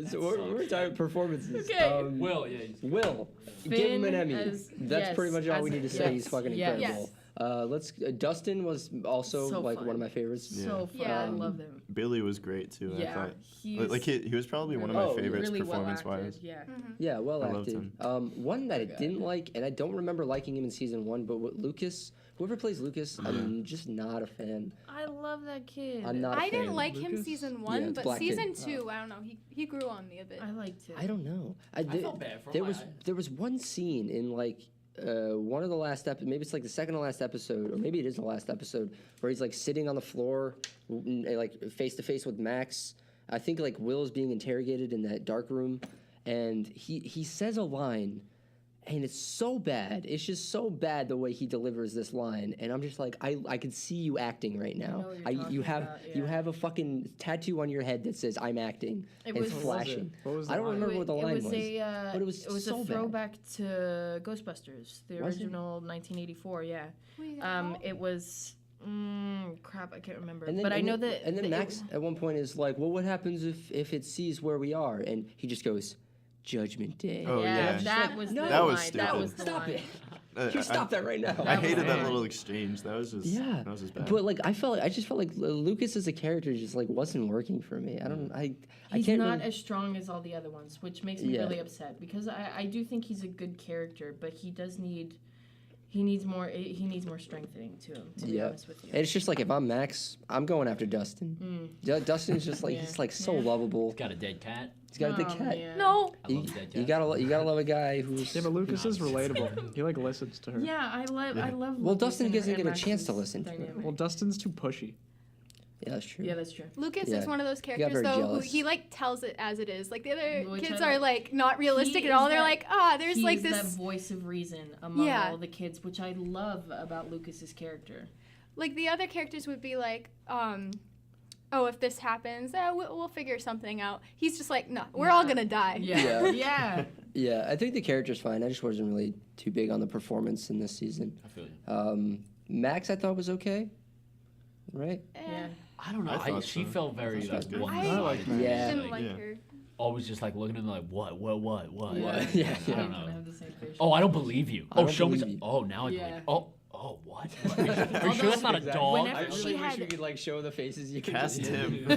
So we're talking performances. Okay. Will, yeah. Will, give him an Finn Emmy. as- That's yes, pretty much all we as- need to say. yes, He's fucking yes. incredible. Let's. Dustin was also So like fun. one of my favorites. So fun. Yeah. I love him. Billy was great too. I Yeah, thought. he's Like he was probably one of my Oh, favorites really well acted. performance-wise. Yeah. Yeah, well I loved acted. him. One that I didn't like, and I don't remember liking him in season 1, but what Lucas, whoever plays Lucas, I'm just not a fan. I love that kid. I'm not. I a fan. didn't like him Lucas? season Yeah, 1, it's but black kid. season 2, I don't know. He grew on me a bit. I liked it. I don't know. I felt bad for him. There was one scene in like one of the last maybe it's like the second to last episode, or maybe it is the last episode, where he's like sitting on the floor, like face to face with Max. I think like Will is being interrogated in that dark room, and he says a line, and it's so bad. It's just so bad the way he delivers this line, and I'm just like, I can see you acting right now. know what you're You talking have about, you yeah. have a fucking tattoo on your head that says I'm acting. It and it's was- flashing. What was the I don't line? remember what the line it was. but it was so a bad. throwback to Ghostbusters, the Was it? original 1984. Yeah. Wait, It was. Crap, I can't remember. And then, but I and know then- that. And then that Max at one point is like, "Well, what happens if it sees where we are?" And he just goes, "Judgment Day." Oh, yeah. that was no. the That was line. That stupid. was the Stop line. it! You stop that right now. I hated that bad. little exchange. That was just Yeah, That was just bad. but like I just felt like Lucas as a character just like wasn't working for me. I don't. I He's can't. not really- as strong as all the other ones, which makes me Yeah. really upset because I do think he's a good character, but he needs more strengthening to him. To be Yeah. honest with you. And it's just like if I'm Max, I'm going after Dustin. Dustin's just like he's like so lovable. Got a dead cat. He's got a big Oh, cat. man. No. I love dead You cats. gotta love a guy who's. Yeah, but Lucas is relatable. He like listens to her. Yeah, I love. Well, Lucas Dustin and- doesn't and get a chance to Max's listen to her. dynamic. Well, Dustin's too pushy. Yeah, that's true. Yeah, that's true. Lucas Yeah. is one of those got characters very though who jealous. he like tells it as it is. Like the other Which kids I are like. like not realistic He at all. is They're that- like, there's like He's this that voice of reason among Yeah. all the kids, which I love about Lucas's character. like the other characters would be like, oh, if this happens, we'll figure something out. He's just like, no, we're all gonna die. Yeah, Yeah. yeah. Yeah, I think the character's fine. I just wasn't really too big on the performance in this season. I feel you. Max, I thought was okay. Right? Eh. Yeah. I don't know. I thought She so. felt very That's like good. one-sided. like I Yeah. didn't like Yeah. her. Always just like looking at them like, what? Yeah. Yeah, I yeah. don't know. Have the same facial Oh, I don't believe you. I Oh, don't show me. believe you. Oh, now I Yeah. believe. Oh, what? Are you sure that's not a dog? Whenever I really she wish had- we could like show the faces. You could Cast just- him.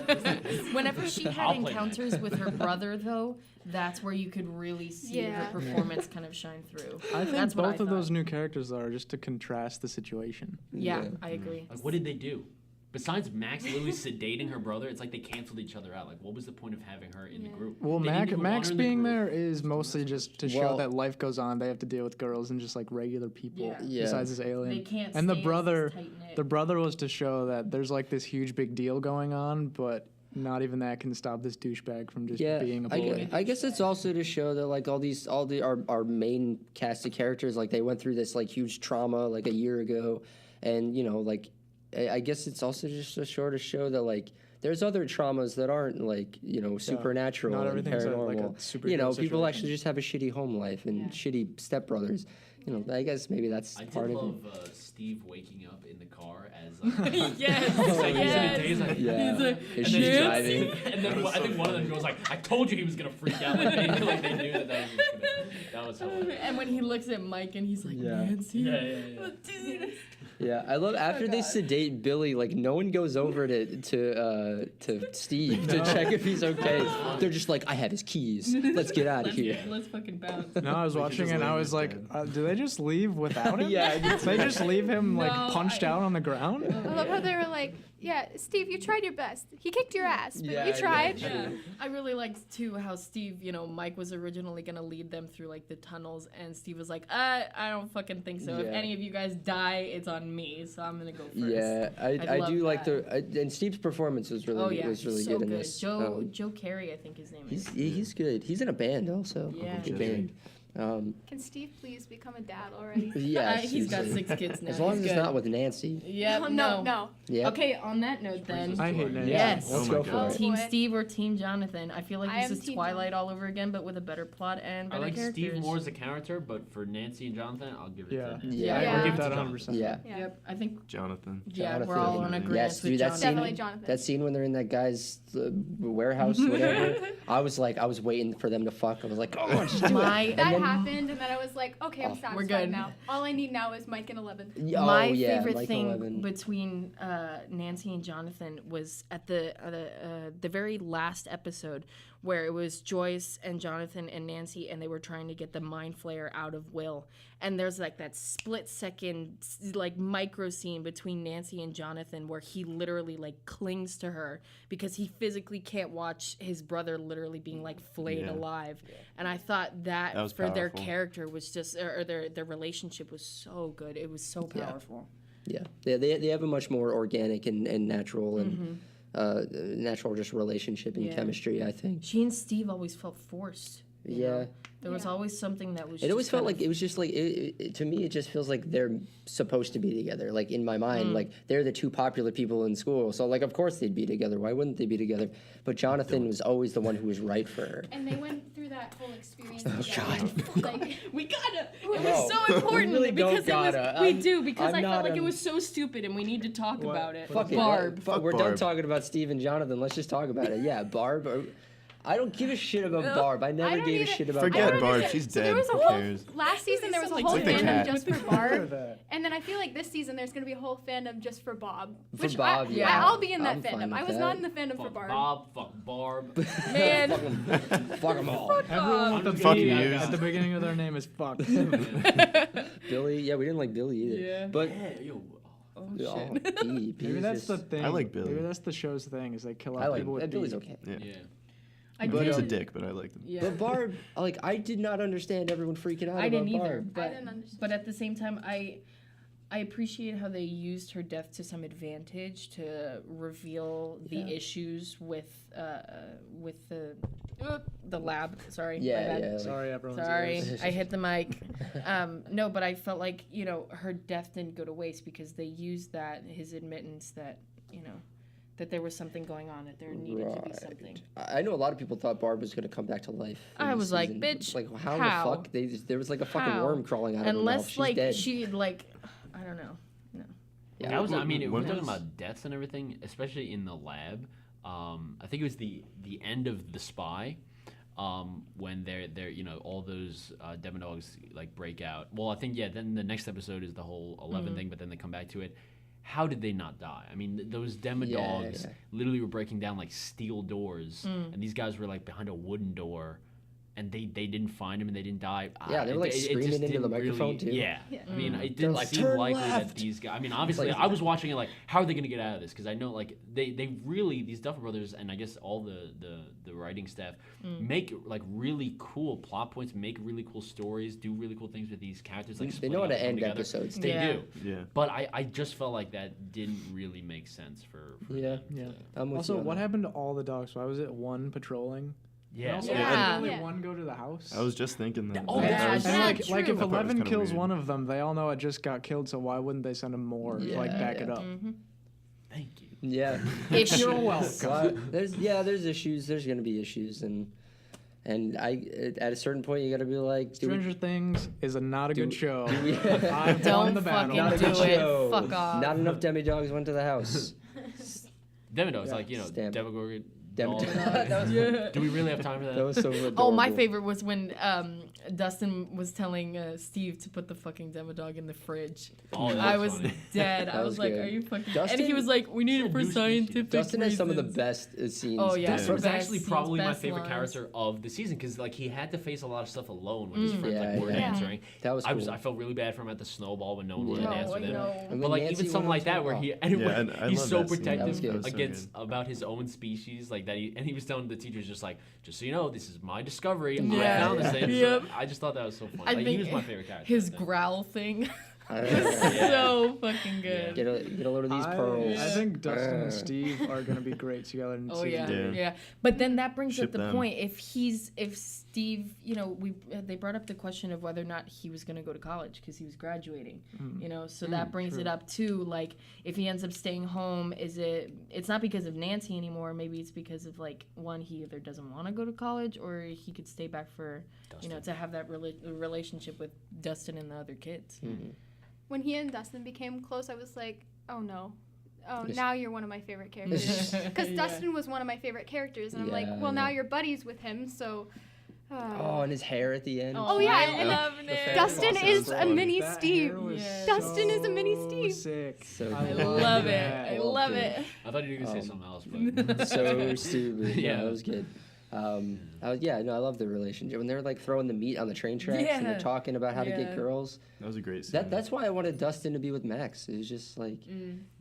Whenever she had I'll play encounters with her brother, though, that's where you could really see Yeah. her performance kind of shine through. I think That's what I both of thought. those new characters are just to contrast the situation. Yeah, Yeah. I agree. Like, what did they do? Besides Max literally sedating her brother, it's like they canceled each other out. Like, what was the point of having her in the group? Well, They didn't even want Max her in the being group. there is mostly just to show Well- that life goes on. They have to deal with girls and just like regular people Yeah. Yeah. besides this alien. They can't. And the stay as brother, this tight-knit. the brother was to show that there's like this huge big deal going on, but not even that can stop this douchebag from just Yeah, being a I, bully. I guess it's also to show that like our main cast of characters, like they went through this like huge trauma like a year ago, and you know like I guess it's also just to show that like there's other traumas that aren't like supernatural not and everything's paranormal. like a superhero People situation. actually just have a shitty home life and Yeah. shitty stepbrothers. I guess maybe that's I part did of it. love Steve waking up in the car as Yes. like he's in a daze, like, Yeah. He's like, Is and she then- driving? And then I think one of them goes like, "I told you he was gonna freak out." Like they knew that was just gonna. That was hilarious. And when he looks at Mike and he's like, Yeah. Nancy. Yeah. Dude. Yeah, I love after they sedate Billy, like no one goes over to Steve to check if he's okay. They're just like, I have his keys. Let's get out of here. Let's fucking bounce. No, I was We could watching just and I leave was him like, dead. do they just leave without him? Yeah, I did they just leave him like No, punched out on the ground. I love how they were like, yeah, Steve, you tried your best. He kicked your ass, but Yeah, you tried. Yeah, I really liked too how Steve, Mike was originally gonna lead them through like the tunnels, and Steve was like, I don't fucking think so. If Yeah. any of you guys die, it's on me, so I'm gonna go first. Yeah, I love do like that. and Steve's performance was really Oh yeah, was really so good in this. Joe Carey, I think his name is. He's good. He's in a band also. Yeah. Good band. Can Steve please become a dad already? Yeah, He's got 6 kids now. As long He's as it's good. not with Nancy. Yeah, No. Yeah. Okay, on that note then. I hate Nancy. Yes. Let's Oh my go for God. it. Team Boy. Steve or Team Jonathan? I feel like I this am is Team Twilight all over again, but with a better plot and I better like characters. Steve more as a character, but for Nancy and Jonathan, I'll give it Yeah. to Yeah. Yeah. I'll give to that Jonathan. 100%. Yeah. Yeah. Yep, I think Jonathan. yeah, we're all on a agreement Yes, with dude, that Jonathan. scene, Definitely Jonathan. that scene when they're in that guy's warehouse, whatever. I was waiting for them to fuck. I was like, come on, just do it. My That then- happened, and then I was like, okay, I'm Oh, satisfied we're good. now. All I need now is Mike and 11. Oh, My yeah, favorite Mike thing 11. between Nancy and Jonathan was at the very last episode where it was Joyce and Jonathan and Nancy, and they were trying to get the mind flayer out of Will. And there's like that split second, like micro scene between Nancy and Jonathan where he literally like clings to her because he physically can't watch his brother literally being like flayed Yeah. alive. And I thought that, That was for their powerful. character was just, or their relationship was so good. It was so Yeah. powerful. Yeah, they have a much more organic and natural and natural just relationship and Yeah. chemistry. I think. She and Steve always felt forced. you know? Yeah. There was Yeah. always something that was. It always just felt kind like it was just like to me. It just feels like they're supposed to be together. Like in my Mm. mind, like they're the two popular people in school. So like, of course they'd be together. Why wouldn't they be together? But Jonathan was always the one who was right for her. And they went through that whole experience Oh, together. Like, We gotta. It No, was so important we really don't because it was. gotta. We do because I'm I not felt like it on- was so stupid and we need to talk What? about it. Fuck it. Barb. Fuck, we're done Barb. talking about Steve and Jonathan. Let's just talk about it. Yeah, Barb. I don't give a shit about No, Barb. I never don't gave a either. shit about Forget Barb. Barb. She's so dead. there was a Who whole cares? last season. There was a Like whole Like the fandom cat. just for Heard Barb, that. and then I feel like this season there's gonna be a whole fandom just for Bob. For Which Bob, I, yeah. I'll be in that I'm fine fandom. I with was that. not in the fandom for Fuck Barb. Bob, fuck Barb. Man. Fuck them all. Everyone with the Fuck B you. at the beginning of their name is fuck. Billy. Yeah, we didn't like Billy either. Yeah. But Yeah, yo, Oh oh, shit. B, B Maybe is that's the just- thing. I like Billy. Maybe that's the show's thing is they kill I off like people with Billy's B. okay. Yeah. yeah. I But, did. He's a dick, but I liked him. Yeah. But Barb, like, I did not understand everyone freaking out I about didn't either, Barb. but I didn't understand. but at the same time, I appreciate how they used her death to some advantage to reveal the issues with the lab. Sorry, my Yeah, bad. yeah. Like, Sorry, everyone's Sorry, ears. I hit the mic. No, but I felt like her death didn't go to waste because they used his admittance that that there was something going on, that there needed to be something. I know a lot of people thought Barb was going to come back to life. in I this was like, season. bitch, Like, how how? the fuck? There was like a fucking How? worm crawling out of her mouth. Unless She's like dead. she like, I don't know. No. Yeah. That was, I mean, if we're When talking was- about deaths and everything, especially in the lab. I think it was the end of The Spy, when they're all those Demodogs like break out. Well, I think then the next episode is the whole 11 thing, but then they come back to it. How did they not die? I mean, those Demodogs literally were breaking down like steel doors, and these guys were like behind a wooden door. And they didn't find him and they didn't die. Yeah, they were like screaming into the didn't microphone too. Yeah. I mean, it They're didn't like, seem "Turn likely left." that these guys. I mean, obviously, I was watching it like, how are they going to get out of this? Because I know like they really, these Duffer Brothers and I guess all the writing staff make like really cool plot points, make really cool stories, do really cool things with these characters. Like They know how splitting to up them end together. episodes. They Yeah. do. Yeah. But I just felt like that didn't really make sense for Yeah. them Yeah. to- I'm with Also, you on what that. happened to all the dogs? Why was it one patrolling? Yeah. Also, Yeah. why did only Yeah. one go to the house? I was just thinking that. Oh, that yeah, was- And yeah, like true. if That part was 11 kinda kills Mm-hmm. weird. one of them, they all know it just got killed. So why wouldn't they send them more to like Yeah, back it yeah. up? Thank you. Yeah. Issues. You're welcome. Well, there's issues. There's gonna be issues, and at a certain point you gotta be like, do we, Stranger Things is not a good show. I've won Don't the battle. fucking Not a do good it. show. Fuck off. not enough demi-dogs went to the house. Demodogs, Yeah. like Stamp. Demogorgon. That was, Do we really have time for that? that was so adorable. Oh, my favorite was when Dustin was telling Steve to put the fucking Demodog in the fridge. Oh, that I was funny. dead. That I was was like, good. "Are you fucking?" Dustin- and he was like, "We need it for He's a douche scientific Dustin has some of the reasons." best scenes. Oh, yeah. This was Best actually scenes, probably my best favorite lines. character of the season because like he had to face a lot of stuff alone when his friends Yeah, like weren't yeah. answering. That was cool. I felt really bad for him at the snowball when no one wanted Yeah. to dance No, with I him. know. And But when like Nancy even something went like that where on he tour. and Yeah, where and I he's love so that scene. That was protective good. That was so against good. about his own species like that and he was telling the teachers just like just so you know this is my discovery I Yeah. found this thing. Yep. I just thought that was so funny. I Like, he think was my favorite character. His I think. growl thing Yeah. so fucking good. Get a load of these pearls. I think Dustin and Steve are gonna be great together in Oh season yeah, two. yeah. But then that brings Ship up the them. point. If Steve, they brought up the question of whether or not he was going to go to college because he was graduating. So that brings it up too. Like if he ends up staying home, it's not because of Nancy anymore. Maybe it's because of like one, he either doesn't want to go to college or he could stay back for to have that relationship with Dustin and the other kids. When he and Dustin became close, I was like, oh no. Oh, Yes. now you're one of my favorite characters. Because Yeah. Dustin was one of my favorite characters. And I'm like, Yeah, well, now yeah. you're buddies with him, so... Oh, and his hair at the end. Oh, yeah, I and love The it. fan Dustin was is so a funny. mini That Steve. hair was Yes. Dustin is a mini so Steve. Sick. So I good. love it. that. I love it. I thought you were gonna say something else, but So stupid. Yeah, Yeah. that was good. I love the relationship when they're like throwing the meat on the train tracks and they're Yeah. talking about how to Yeah. get girls. That was a great scene. That's why I wanted Dustin to be with Max. It was just like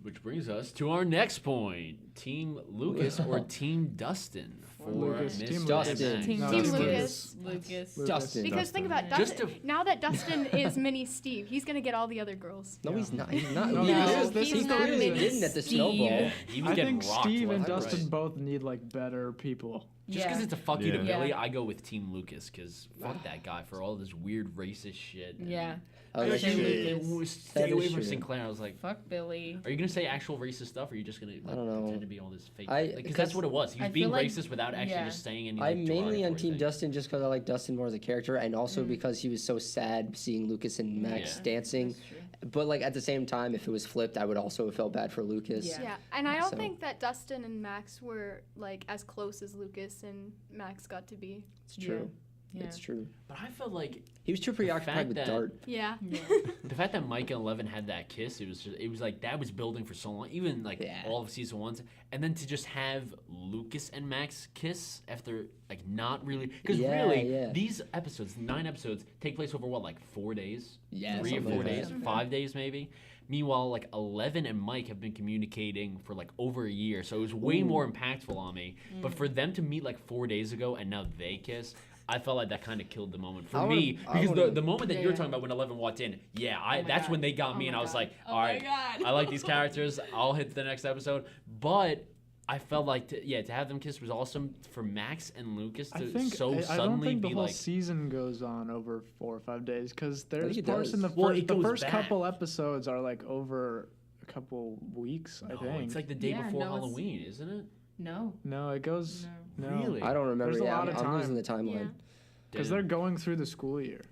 which brings us to our next point: Team Lucas or Team Dustin for Lucas. Miss Team Dustin. Max. Team No, Team Lucas. Lucas. Dustin. Because think about Just Dustin. Now that Dustin is mini Steve, he's going to get all the other girls. No, he's not. He's not. No, he this is the clearly reason. didn't at the Steve. snowball. Yeah, he was I getting think rocked Steve and left and Dustin right. both need like better people. Just because it's a fuck you to Yeah. Billy, Yeah. I go with Team Lucas because fuck that guy for all this weird racist shit. and- Yeah. Oh, Like, that's Shame you- true. Lucas. you That stay is away from true. Sinclair. I was like, Fuck Billy. are you gonna say actual racist stuff, or are you just gonna like, I don't know. pretend to be all this fake? I- Because because that's what it was. He was I being feel like- racist without actually yeah. just saying any. Like, I'm mainly on derogatory Team thing. Dustin just because I like Dustin more as a character, and also because he was so sad seeing Lucas and Max Yeah. dancing. But like at the same time, if it was flipped, I would also have felt bad for Lucas. Yeah. Yeah, and I don't So- think that Dustin and Max were like as close as Lucas and Max got to be. It's true. Yeah. It's true. But I felt like He was too preoccupied fact with that- Dart. Yeah. the fact that Mike and Eleven had that kiss, it was like that was building for so long, even like Yeah. all of season 1, and then to just have Lucas and Max kiss after like not really, because Yeah, really yeah. these episodes, 9 episodes, take place over what, like 4 days, Yeah, 3 or something 4 like days, that. 5 days maybe. Meanwhile, like 11 and Mike have been communicating for like over a year, so it was way more impactful on me. But for them to meet like 4 days ago and now they kiss. I felt like that kind of killed the moment for I me wanna- I because wanna- the moment that Yeah, you're yeah. talking about when 11 walked in, my that's God. when they got me Oh and my I was God. like, Oh all my right, God. I like these characters. I'll hit the next episode. But I felt like to have them kiss was awesome for Max and Lucas I to think so I don't suddenly think the be whole like. season goes on over 4 or 5 days because there's it parts in does. the Well, first, it the goes first back. couple episodes are like over a couple weeks. I No, think. it's like the day Yeah, before no, it's- Halloween, isn't it? No. no, it goes. No. Really? I don't remember. There's a Yeah, lot of I'm losing time. the timeline. Yeah. Because they're going through the school year.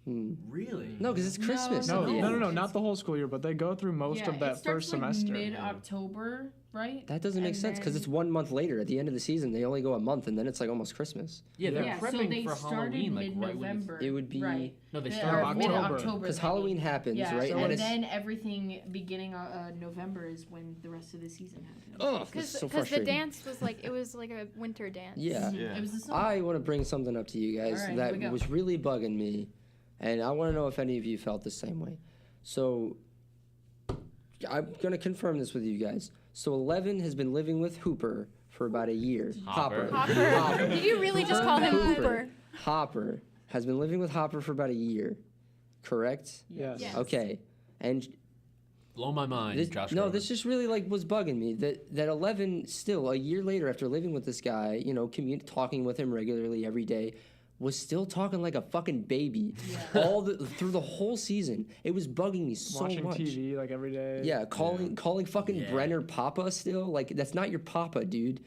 Really? No, because it's Christmas. No, at the no, end. no, not the whole school year, but they go through most of that first semester. Mid-October, right? That doesn't make And sense because then- it's 1 month later. At the end of the season, they only go a month, and then it's like almost Christmas. Yeah, they're Yeah, so prepping they for started Halloween, like right when mid-November. It would be- right. No, they Or started October. mid-October. Because maybe. Halloween happens, Yeah, right? so And and it's then everything beginning November is when the rest of the season happens. oh, it's Because so the frustrating. dance was like it was like a winter dance. Yeah. Yeah. It was the summer. I want to bring something up to you guys All right, that here we go. was really bugging me, and I want to know if any of you felt the same way. So, I'm gonna confirm this with you guys. So 11 has been living with Hooper for about a year. Hopper. Hopper. Did you really just call him Hooper? Hopper has been living with Hopper for about a year, correct? Yes. Yes. Okay, and Blow my mind, this, Josh. no, Groban. this just really like was bugging me that 11 still a year later after living with this guy, you know, talking with him regularly every day, was still talking like a fucking baby through the whole season. It was bugging me so Watching much. TV like every day. Yeah, calling fucking Yeah. Brenner Papa still. Like that's not your Papa, dude.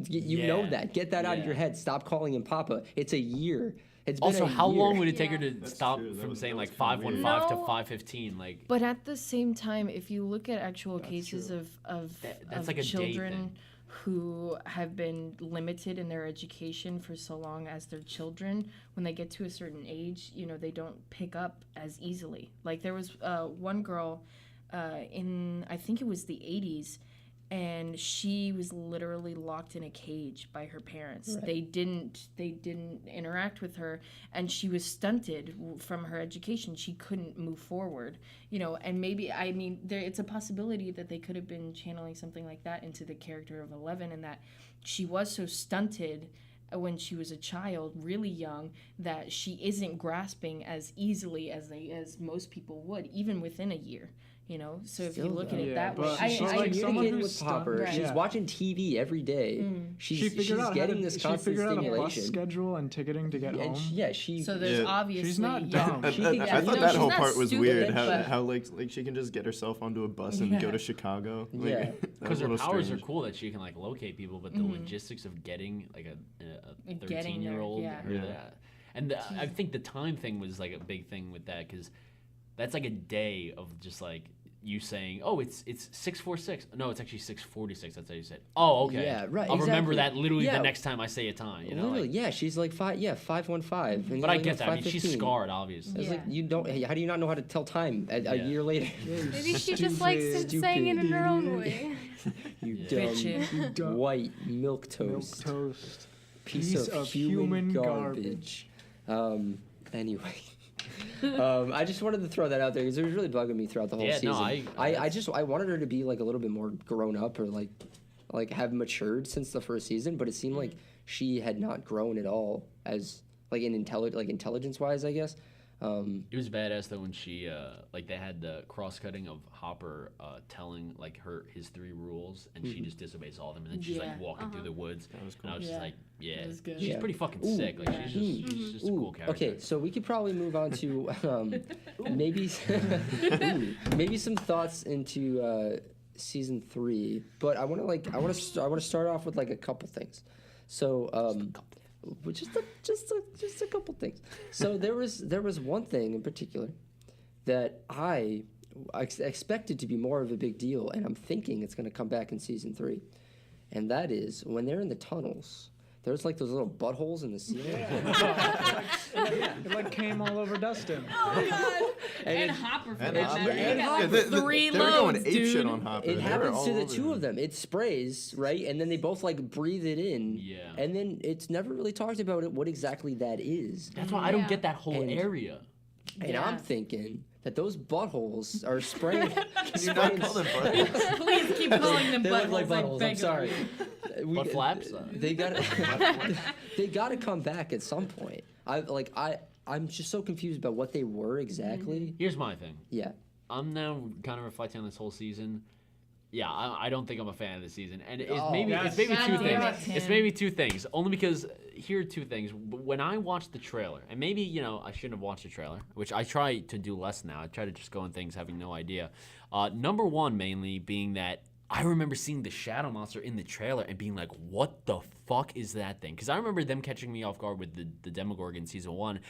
You know Yeah. that. Get that out of your Yeah. head. Stop calling him Papa. It's a year. It's been Also, a how year. long would it take her Yeah. to That's stop true. That from was- saying that like was kinda 515 to weird. 515? Like, But at the same time, if you look at actual cases true. That's of like a day children thing. who have been limited in their education for so long as their children, when they get to a certain age, you know, they don't pick up as easily. Like there was one girl in, I think it was the 80s, and she was literally locked in a cage by her parents. Right. They didn't interact with her, and she was stunted from her education. She couldn't move forward, you know. And maybe, I mean, it's a possibility that they could have been channeling something like that into the character of 11, and that she was so stunted when she was a child, really young, that she isn't grasping as easily as most people would, even within a year. You know, so if you Still, look though. at it Yeah, that way, but I she's She's like someone communicating who's with stunned. Hopper. Right. She's Yeah. watching TV every day. She figured out getting how this to, she constant figured out a bus stimulation. schedule and ticketing to get And home. she so there's Yeah. obviously She's not yeah. dumb. She can- I you thought know, that she's whole not part was stupid, weird. but- How like she can just get herself onto a bus and Yeah. go to Chicago. Like, Yeah. that was because a her little powers strange. are cool that she can like locate people, but the logistics of getting like a Getting 13-year-old, there, yeah. and I think the time thing was like a big thing with that because that's like a day of just like you saying, oh, it's 6:46. No, it's actually 6:46. That's how you said. Oh, okay. Yeah, right, I'll remember exactly. that literally Yeah. the next time I say a time. You know, literally, like, yeah, she's like 515. and but you're I like, get that. I mean, she's 5:15. scarred, obviously. It's like Yeah. you don't. How do you not know how to tell time a Yeah. year later? Maybe she just likes it saying it in her own way. You Yeah. dumb Bitchin'. Dumb. white milk Milk toast, toast. piece of human garbage. Anyway. I just wanted to throw that out there because it was really bugging me throughout the whole Yeah, season. no, I wanted her to be like a little bit more grown up or like have matured since the first season, but it seemed like she had not grown at all as like intelligence wise, I guess. It was badass though when she like they had the cross cutting of Hopper telling like his 3 rules and she just disobeys all of them and then she's Yeah. like walking through the woods. That was And cool. I was just Yeah. like, yeah, It was good. she's Yeah. pretty fucking Ooh, sick. Like yeah. she's just a cool character. Okay, so we could probably move on to maybe maybe some thoughts into season 3, but I want to start off with like a couple things. So just a couple things. So there was one thing in particular that I expected to be more of a big deal, and I'm thinking it's going to come back in season 3, and that is when they're in the tunnels. There's like those little buttholes in the ceiling. It like came all over Dustin. Oh God! And Hopper for And that Hopper. matter. And He got Hopper. like 3 they were going loads, ape dude. shit on Hopper. It They were happens all to the over two him. of them. It sprays, right? And then they both like breathe it in. Yeah. And then it's never really talked about what exactly that is. That's why I don't Yeah. get that whole And- area. And Yeah. I'm thinking that those buttholes are spraying. Can you not call them buttholes? Please keep calling them They buttholes. look like I buttholes. beg I'm of sorry. you. Butt flaps? They got they got to come back at some point. I'm just so confused about what they were exactly. Here's my thing. Yeah. I'm now kind of reflecting on this whole season. Yeah, I don't think I'm a fan of this season, and it's Oh, maybe yes. it's maybe God two damn things. it, It's Tim. maybe 2 things. Only because here are 2 things. When I watched the trailer, and maybe I shouldn't have watched the trailer, which I try to do less now. I try to just go on things having no idea. Number 1 mainly being that I remember seeing the shadow monster in the trailer and being like, "What the fuck is that thing?" Because I remember them catching me off guard with the Demogorgon in season 1.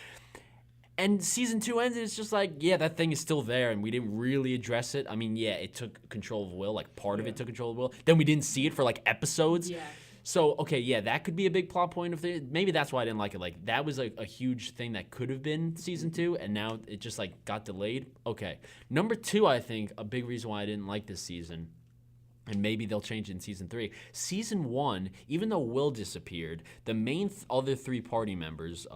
And season 2 ends, and it's just like, yeah, that thing is still there, and we didn't really address it. I mean, yeah, it took control of Will, like part of it took control of Will. Then we didn't see it for like episodes. Yeah. So, okay, yeah, that could be a big plot point. Maybe that's why I didn't like it. Like, that was a huge thing that could have been season 2, and now it just, like, got delayed. Okay. Number 2, I think, a big reason why I didn't like this season, and maybe they'll change it in season 3. Season 1, even though Will disappeared, the main other 3 party members,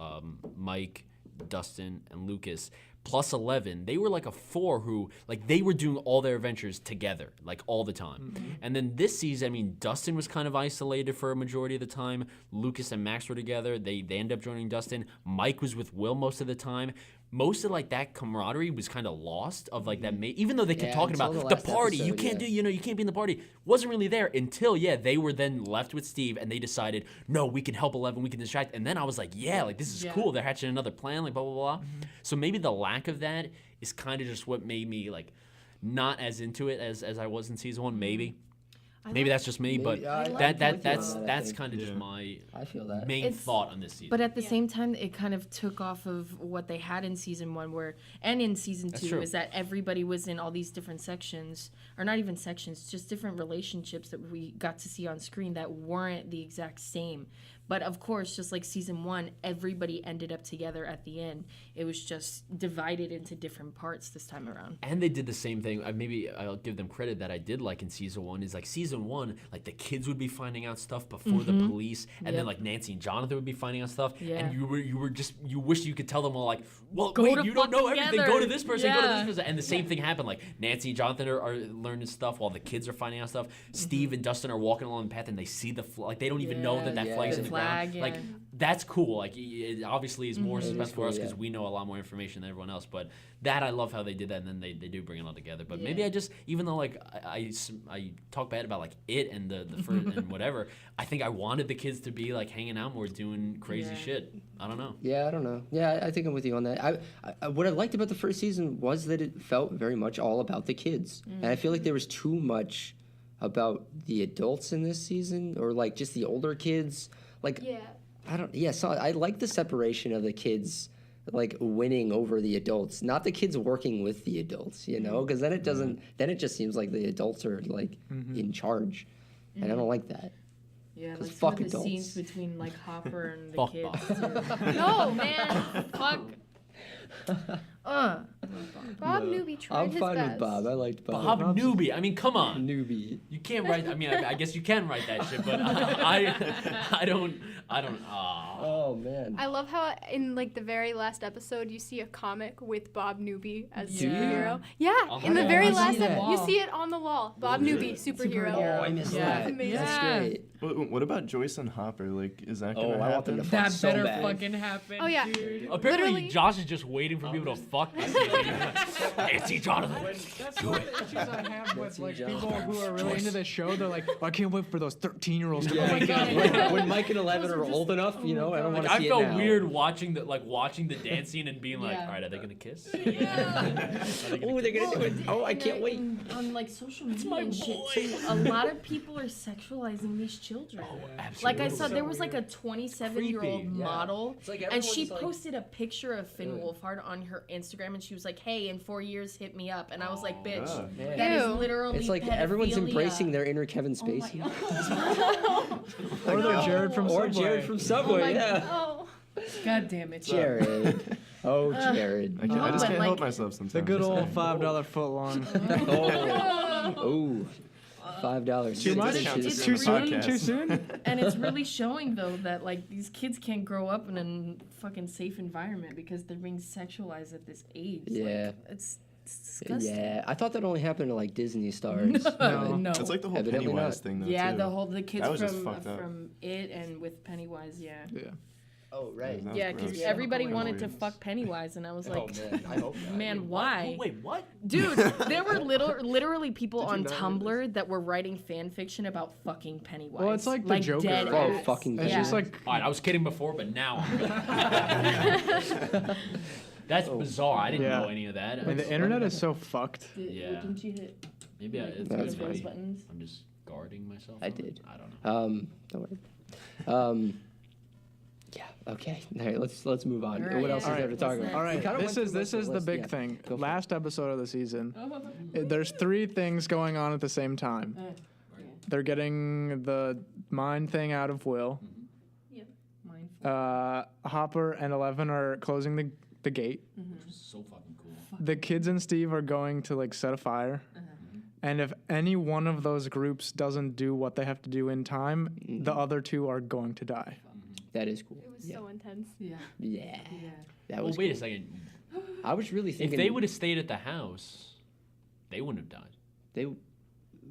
Mike, Dustin, and Lucas, plus 11, they were like a 4 who, like, they were doing all their adventures together, like, all the time. And then this season, I mean, Dustin was kind of isolated for a majority of the time. Lucas and Max were together. They ended up joining Dustin. Mike was with Will most of the time. Most of, like, that camaraderie was kind of lost of, like, that, even though they kept talking about the party, you can't do, you can't be in the party, wasn't really there until, they were then left with Steve, and they decided, no, we can help 11, we can distract, and then I was like, like, this is cool, they're hatching another plan, like, blah, blah, blah. So maybe the lack of that is kind of just what made me, like, not as into it as I was in season 1, maybe. Maybe that's just me, but that's kind of just my main thought on this season. But at the same time, it kind of took off of what they had in season 1, and in season 2, is that everybody was in all these different sections, or not even sections, just different relationships that we got to see on screen that weren't the exact same. But of course, just like season 1, everybody ended up together at the end. It was just divided into different parts this time around. And they did the same thing. Maybe I'll give them credit that I did like in season 1 is like season 1, like the kids would be finding out stuff before the police, and then like Nancy and Jonathan would be finding out stuff, and you wish you could tell them all like, well, wait, you don't know everything. Go to this person. Go to this person. And the same thing happened. Like Nancy and Jonathan are learning stuff while the kids are finding out stuff. Steve and Dustin are walking along the path and they see the like they don't even know that flag's in the ground. Like that's cool. Like it obviously is more suspense for us because we know a lot more information than everyone else. But that I love how they did that, and then they do bring it all together. But maybe I just, even though like I talk bad about like it and the first and whatever, I think I wanted the kids to be like hanging out more, doing crazy shit. I don't know. Yeah, I don't know. Yeah, I think I'm with you on that. I what I liked about the first season was that it felt very much all about the kids, and I feel like there was too much about the adults in this season, or like just the older kids. Like so I like the separation of the kids like winning over the adults, not the kids working with the adults, you know, because then it doesn't, then it just seems like the adults are like in charge, and I don't like that. Yeah, like fuck some of the adults. scenes between like Hopper and the kids. No, man. Fuck. Bob Newby tried his best. I'm fine with Bob. I liked Bob. Bob Newby. I mean, come on. Newby. You can't write. I mean, I guess you can write that shit, but I don't. Oh man. I love how in like the very last episode you see a comic with Bob Newby as Do you? superhero. Yeah, in the very last episode you see it on the wall. Bob Newby, superhero. Oh, I missed that. Amazing. That's great. What about Joyce and Hopper? Like, is that gonna I want happen? them to fuck That so better bad. fucking happen. Oh yeah. Dude. Apparently, Literally. Josh is just waiting for people to fuck this season. Nancy Jonathan. That's one of the issues I have with like Johnson. people who are really into this show. They're like, I can't wait for those 13-year-olds to Yeah. wake up. When Mike and 11 are old enough, you know, I don't want to I see it felt now. weird watching the dance scene and being like, Yeah. all right, are they gonna kiss? Oh, they're gonna do it. Oh, I can't wait. On like social media my and shit boy. too, a lot of people are sexualizing these children. Like I saw, there was like a 27-year-old Creepy. model, It's like and she everyone's like- posted a picture of Finn Wolfhard on her Instagram, and she was like, "Hey, in 4 years, hit me up." And I was like, "Bitch, Yeah. that is Ew. literally It's like everyone's pedophilia." embracing their inner Kevin Oh my Spacey. God. Or they're Jared from Or Subway. Jared from Subway, my yeah. Oh. God damn it, Jared. Oh, Jared. I just but can't like- help myself sometimes. The good old $5 foot long. Oh, $5. Too much? It's Too a soon? podcast. Too soon? And it's really showing though that like these kids can't grow up in a fucking safe environment because they're being sexualized at this age. Yeah. Like, it's disgusting. Yeah, I thought that only happened to like Disney stars. No. No. It's like the whole Evidently Pennywise not. thing, though. Yeah, too. the kids That was just fucked up. from It and with Pennywise, yeah. Yeah. Oh, right. That was Yeah, because gross. everybody Yeah. wanted to fuck Pennywise, and I was like, Oh, man, I hope not. man, why? Wait, what? Dude, there were literally people Did you on not know Tumblr that were writing fan fiction about fucking Pennywise. Well, it's like the Joker, dead right? Oh, ass. fucking It's Yeah. just like, All right, I was kidding before, but now I'm That's bizarre. I didn't Yeah. know any of that. I mean, the internet is so fucked. Yeah. Didn't you hit Maybe it's That's those maybe buttons? I'm just guarding myself. I from it. did. I don't know. Don't worry. Yeah. Okay. All right. Let's move on. All right, What else yeah. is there to talk What's about? next? All right, We kinda this went is through this most of is the the list. big Yeah, thing. go for it. Last episode of the season. There's 3 things going on at the same time. They're getting the mind thing out of Will. Mindful. Hopper and 11 are closing the gate. So fucking cool. The kids and Steve are going to like set a fire. And if any one of those groups doesn't do what they have to do in time, the other 2 are going to die. That is cool. It was so intense. Yeah. Yeah. That Well, was. wait cool. a second. I was really If thinking they would have stayed at the house, they wouldn't have died. they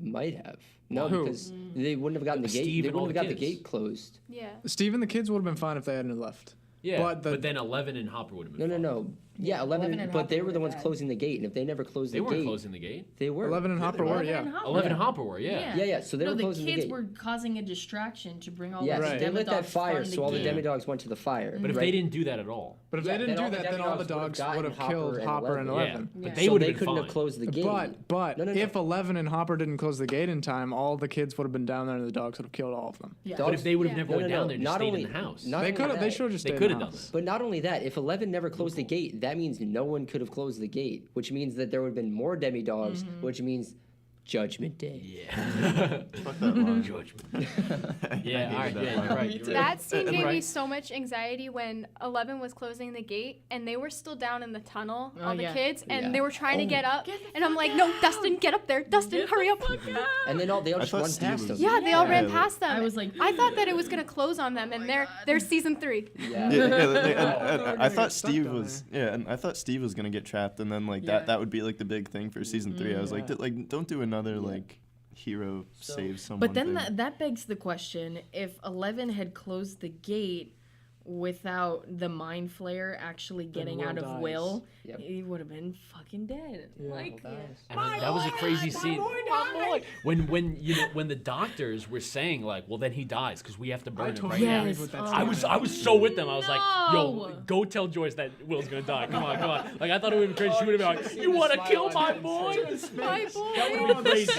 might have. No, Who? because they wouldn't have gotten the gate. Steve They and all wouldn't have the got the kids. gate closed. Yeah. Steve and the kids would have been fine if they hadn't left. Yeah, But but, the- then 11 and Hopper would have been. No. fine. Yeah, 11. and But they Hopper were the were ones bad. closing the gate, and if they never closed They the weren't gate, closing the gate. they were. 11 and Hopper were, yeah. 11 and Hopper were, yeah. Yeah. So they no, were the closing the kids gate. were causing a distraction to bring all Yes, those Right. they lit that demidogs fire, from so all the gate. demidogs went to the fire. But if right? they didn't do that at all, But if Yeah, they then didn't all do the that, then all the demidogs would've dogs gotten would have Hopper killed and Hopper and 11. yeah, 11. but Yeah. they so would they have been couldn't fine. have closed the gate. But No. if 11 and Hopper didn't close the gate in time, all the kids would have been down there and the dogs would have killed all of them. Yeah. But if they would have Yeah. never No, went no, down no. there, just Not stayed only- in the house. not They only could have. They that- should have just They stayed could in have the done house. that. But not only that, if 11 never closed the gate, that means no one could have closed the gate, which means that there would have been more demi-dogs, which means Judgment Day. Yeah. Fuck that line. Judgment. I Yeah, hated all right, that yeah, line. you're right. You're right. That scene gave me Right. so much anxiety when 11 was closing the gate and they were still down in the tunnel, Oh, all the yeah. kids, and Yeah. they were trying to get up. Get the And I'm fuck like, no, out. Dustin, get up there. Dustin, hurry up. And then they all I just thought run Steve past was- them. Yeah, they all Yeah, ran like- past them. I was like, I thought that it was gonna close on them, and they're season 3. Yeah. gonna I thought get stuck Steve down was and I thought Steve was gonna get trapped, and then like Yeah. that would be like the big thing for season 3. I was like, Yeah. don't do another like hero save someone. But then thing. that begs the question: if 11 had closed the gate without the mind flare actually getting Will out of dies. Will, Yep. he would have been fucking dead. Like, And that was a crazy scene. When the doctors were saying like, well, then he dies because we have to burn him right now. Yes. I was so with them. I was like, yo, No. go tell Joyce that Will's gonna die. Come on. Like I thought it would have been crazy. She would have been like, you want to kill my boy? My boy. That would have been crazy.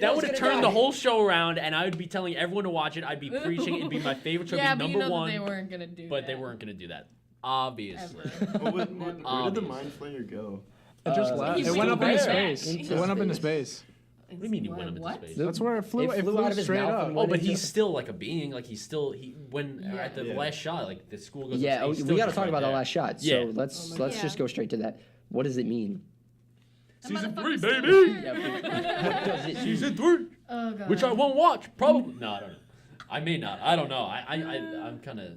That would have turned the whole show around, and I would be telling everyone to watch it. I'd be preaching. It'd be my favorite show. yeah, It'd but be you number know one. that they weren't gonna do But that. they weren't gonna do that. Obviously. where did the Obvious. mind flayer go? It just left. He's It went still up into there. space. He's It went up into space. space. What do you mean he went up into What? space? That's where it flew. It It flew flew out of his straight mouth up. and Oh, went but into- he's still like a being. Like when Yeah. at the Yeah. last shot, like the school goes. Yeah, he's we still got to just talk right about there. that last shot. So Yeah. let's God. just go straight to that. What does it mean? Season motherfucker's 3, still baby. there. What does it mean? Season 3, Oh god. which I won't watch. Probably. No, I don't know. I may not. I don't know. I'm kind of.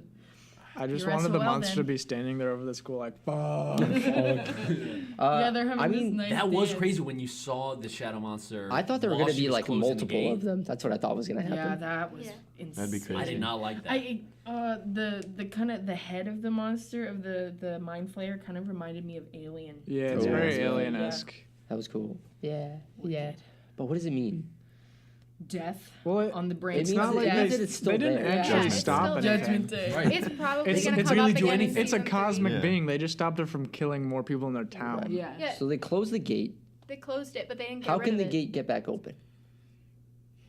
I just You're wanted the SOL monster to then. be standing there over the school like, fuck. Yeah, they're having I this mean, nice That was dance. crazy when you saw the shadow monster. I thought there were while going to she be was like closing the multiple gate. of them. That's what I thought was going to Yeah, happen. that was Yeah. insane. That'd be crazy. I did not like that. The kind of the head of the monster of the mind flayer kind of reminded me of Alien. Yeah, it's Oh, very that's really- alien-esque. That was cool. Yeah, yeah. But what does it mean? Death Well, on the brain. It means not like that they- it's still they didn't there. actually Yeah. It's stop still anything. Judgment Day. Right. It's probably It's gonna it's come really up do again in anything. It's a season 3. cosmic Yeah. being. They just stopped it from killing more people in their town. Right. Yeah. Yeah. So they closed the gate. They closed it, but they didn't get How rid can of the it. gate get back open?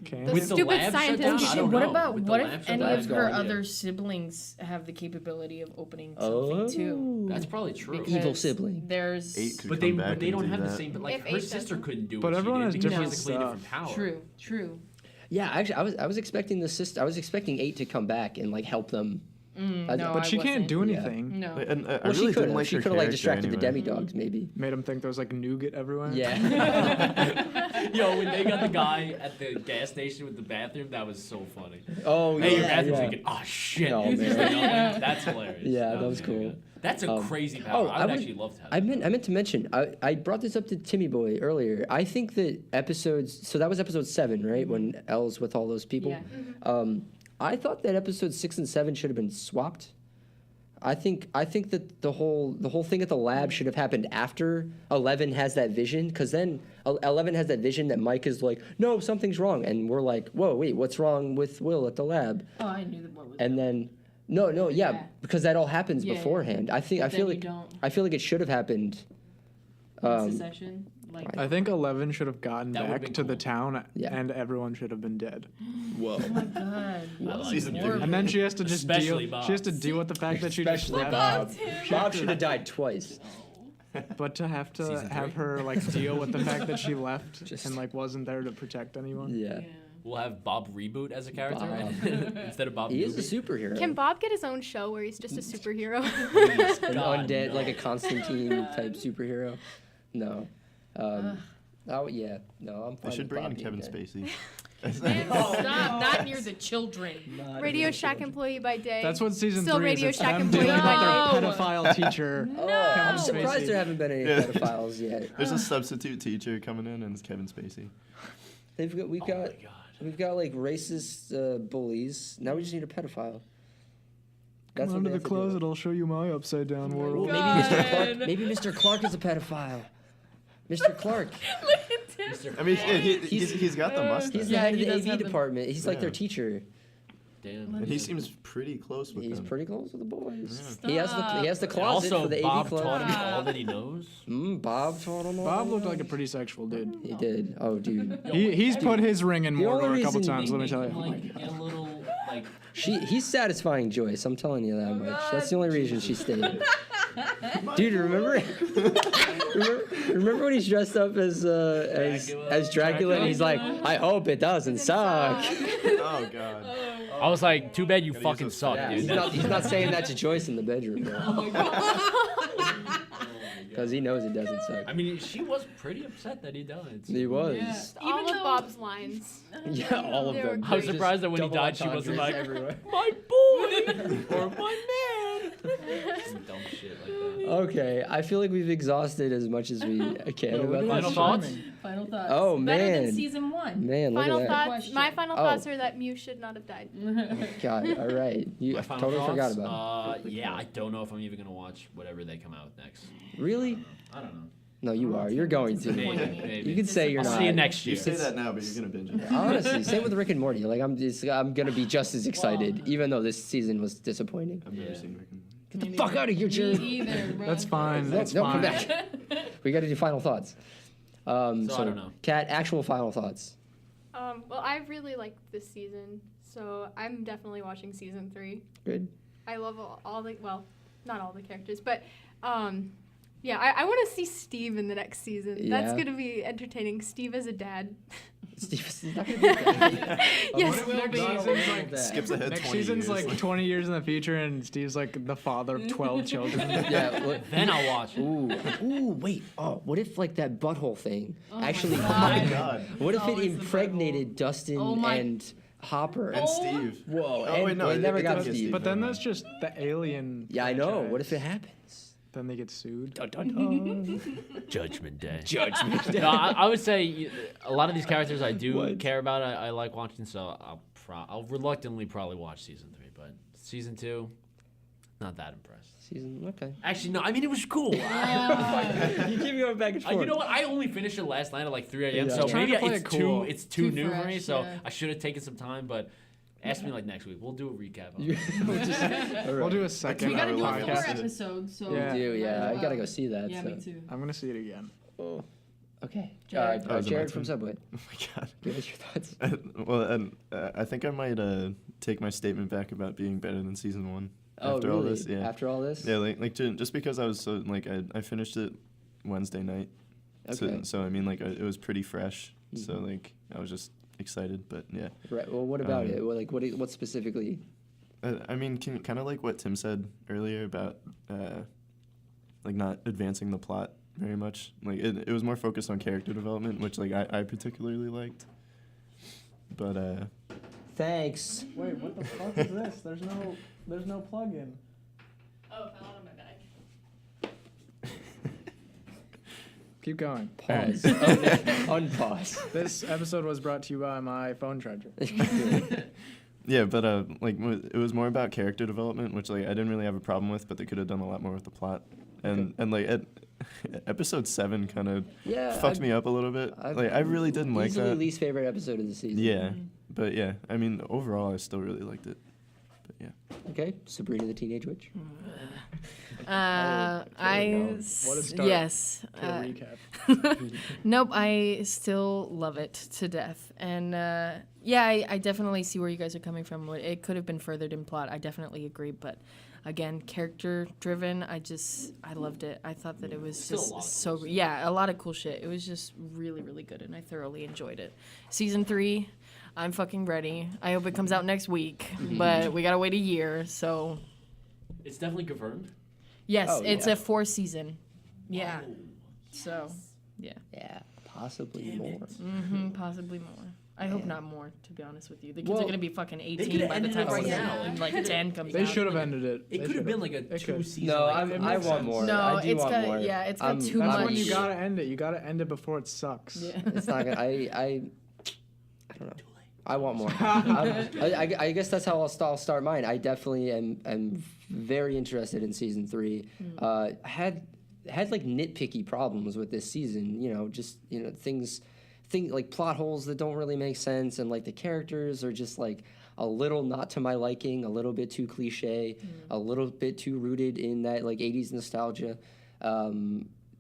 Okay. The With the stupid lab shut scientist down, shit. I don't What know. about With the what lab if shut any down, I of have no her idea. other siblings have the capability of opening Oh, something too? That's probably true. Evil Because sibling. There's 8 could But come they back but they and don't do have the that. same. But like If her 8 sister doesn't. couldn't do But what everyone she has did because different she has a completely stuff. different power. true. Yeah, actually, I was expecting the sister. I was expecting 8 to come back and like help them. No, But she can't do Yeah. anything. No. And I Well, she really could didn't have. like She her could have like character distracted the anyway. demi-dogs, maybe. Made him think there was like nougat everywhere. Yeah. Yo, when they got the guy at the gas station with the bathroom, that was so funny. Oh, Hey, your yeah. bathroom's yeah. thinking, oh shit. Oh, This is man. nothing. That's hilarious. Yeah, that was very cool. good. That's a crazy power. I would actually love to have I that. meant to mention. I brought this up to Timmy-Boy earlier. I think that episodes. So that was episode 7, right? When Elle's with all those people. Yeah. I thought that episodes 6 and 7 should have been swapped. I think that the whole thing at the lab should have happened after 11 has that vision, because then 11 has that vision that Mike is like, no, something's wrong, and we're like, whoa, wait, what's wrong with Will at the lab? Oh, I knew that what was. And then no, yeah, Yeah. because that all happens Yeah. beforehand. I But feel then like you don't. I feel like it should have happened. In succession. Like, I think 11 should have gotten That would've back been to the cool. town, Yeah. and everyone should have been dead. Whoa. oh my god. I like Season it. three. And then she has to just Especially deal. Bob. She has to deal with the fact that she just Especially left. Bob. Bob should have died twice. But to have to Season have three. her like deal with the fact that she left Just- and like wasn't there to protect anyone. Yeah. We'll have Bob reboot as a character Bob. instead of Bob. He is a Newbie. superhero. Can Bob get his own show where he's just a superhero? Please, An God, undead, no. like a Constantine type superhero? No. Oh, yeah. No, I'm fine They should with bring Bob in being Kevin dead. Spacey. Stop! Not near the children. Not Radio even Shack children. employee by day. That's what season Still 3 Radio is. It's Shack them employee dealing with by their day. pedophile teacher. Oh, I'm Kevin surprised Spacey. there haven't been any Yeah. pedophiles yet. There's a substitute teacher coming in, and it's Kevin Spacey. We've Oh my God. like racist bullies. Now we just need a pedophile. Come what on to they the have to do. closet. I'll show you my upside down Well, world. maybe Mr. Clark. Maybe Mr. Clark is a pedophile. Mr. Clark. I mean, he's got the mustache. He's the Yeah, head of he the does AV have the- department. He's like their Yeah. teacher. Damn. And he seems pretty close with He's them. pretty close with the boys. Stop. He has the And closet also, for the Bob AV taught him club. all that he knows. Bob taught him all. Bob looked like a pretty sexual dude. He did. Oh, dude. He's put his ring in The only Mordor a couple reason- times. Let me tell you. Like get a little like. He's satisfying Joyce. I'm telling you that much. That's the only reason she stayed. Dude, remember when he's dressed up as Dracula and he's like, I hope it doesn't suck. Oh God. I was like, too bad you Gotta fucking use those suck, Yeah, dude. he's not saying that to Joyce in the bedroom, because he knows it doesn't suck. I mean, she was pretty upset that he died. so- He was. Yeah. All Even of though- Bob's lines. Yeah, all of They were them. I was Just surprised that when he double died, she wasn't entendres like, everywhere. my boy or my man. Some dumb shit like that. Okay, I feel like we've exhausted as much as we can about Final this. thoughts? Final thoughts. Oh, Better man. than season 1. Man, look Final at that. thoughts. My final Oh. thoughts are that Mew should not have died. God, all right. You My final totally forgot thoughts? about it. Yeah, I don't know if I'm even gonna watch whatever they come out with next. Really? I don't know. No, you are. You're going to. Maybe, maybe. You can say you're I'll not. see you next You year. say that now, but you're gonna binge it. Honestly, same with Rick and Morty. Like I'm gonna be just as excited, even though this season was disappointing. I've never Yeah. seen Rick and Morty. Get the fuck out of here, Me Jared. either, bro. That's fine. No, That's no, come fine. back. We got to do final thoughts. So I don't know. Kat, actual final thoughts. Well, I really liked this season, so I'm definitely watching season 3. Good. I love all the, well, not all the characters, but yeah, I want to see Steve in the next season. That's Yeah. going to be entertaining. Steve as a dad. Steve is not gonna be bad. Yes. What will be Next season's like- bad? Skips ahead Next 20 season's years. like 20 years in the future, and Steve's like the father of 12 children. Yeah. What, Then I'll watch it. ooh, wait. Oh, what if like that butthole thing actually? Oh my God. What if it Always the impregnated Dustin Oh my- and Hopper? And Steve. Whoa. Oh, wait, no, they it- never it got did get Steve. Steve. But then that's just the alien. Yeah, I know. franchise. What if it happens? Then they get sued. Dun, dun, dun. Judgment Day. Judgment. No, I would say a lot of these characters I do What? care about. I like watching, so I'll reluctantly probably watch season 3. But season 2, not that impressed. Season. Okay. Actually, no. I mean, it was cool. You keep going back and forth. You know what? I only finished it last night at like 3 a.m. Yeah. So Trying to maybe play it's it cool. it's too Too new for me. fresh, So yeah. I should have taken some time. But ask me like next week. We'll do a recap. Of You- it. we'll just- all We'll right. do a second We gotta do a Podcast. 4 podcast. episode, so. Yeah. We do, yeah. I gotta go see that. Yeah, so. me too. I'm gonna see it again. Oh. Okay. Jared. Oh, is it my Jared from turn? Subway. Oh my God. Give us your thoughts. Well, and I think I might take my statement back about being better than season 1 Oh, after really? all this. Yeah. After all this? Yeah, just because I was so like I finished it Wednesday night. Okay. So I mean like it was pretty fresh. So Mhm. like I was just excited, but yeah. Right. Well, what about Um, it? Well, like, what specifically? I mean, kind of like what Tim said earlier about like not advancing the plot very much. Like it was more focused on character development, which like I particularly liked. But Thanks. Wait, what the fuck is this? There's no plug-in. Oh, it fell out of my bag. Keep going. Pause. Unpause. This episode was brought to you by my phone charger. yeah, but like it was more about character development, which like I didn't really have a problem with, but they could have done a lot more with the plot. And like episode 7 kind of Yeah. fucked me up a little bit. Like I really didn't like Easily that. least favorite episode of the season. Yeah, but yeah, I mean overall I still really liked it. But yeah. Okay, Sabrina the Teenage Witch. What a start Yes. to a recap. Nope, I still love it to death. And yeah, I definitely see where you guys are coming from. It could have been furthered in plot. I definitely agree. But again, character driven, I loved it. I thought that it was Still a just lot of so cool great. Yeah, a lot of cool shit. It was just really, really good. And I thoroughly enjoyed it. Season 3, I'm fucking ready. I hope it comes out next week. But we got to wait a year. So It's definitely confirmed. yes, Oh, it's yeah. a 4-season. Yeah. So, yeah. Yeah, possibly more. Possibly more. I hope not more, to be honest with you. The kids Well, are going to be fucking could've 18 by the ended time it right season now. like 10 comes They out. should have ended it. It could have been like a They 2 could. season. No, like, it I makes want sense. more. No, I do it's want got more. it's got I'm- too That's much. when you gotta end it. You gotta end it before it sucks. Yeah. It's not gonna. I don't know. I want more. I guess that's how I'll start mine. I definitely am very interested in season 3. Had like nitpicky problems with this season. Just things like plot holes that don't really make sense, and like the characters are just like a little not to my liking, a little bit too cliche, a little bit too rooted in that like 80s nostalgia.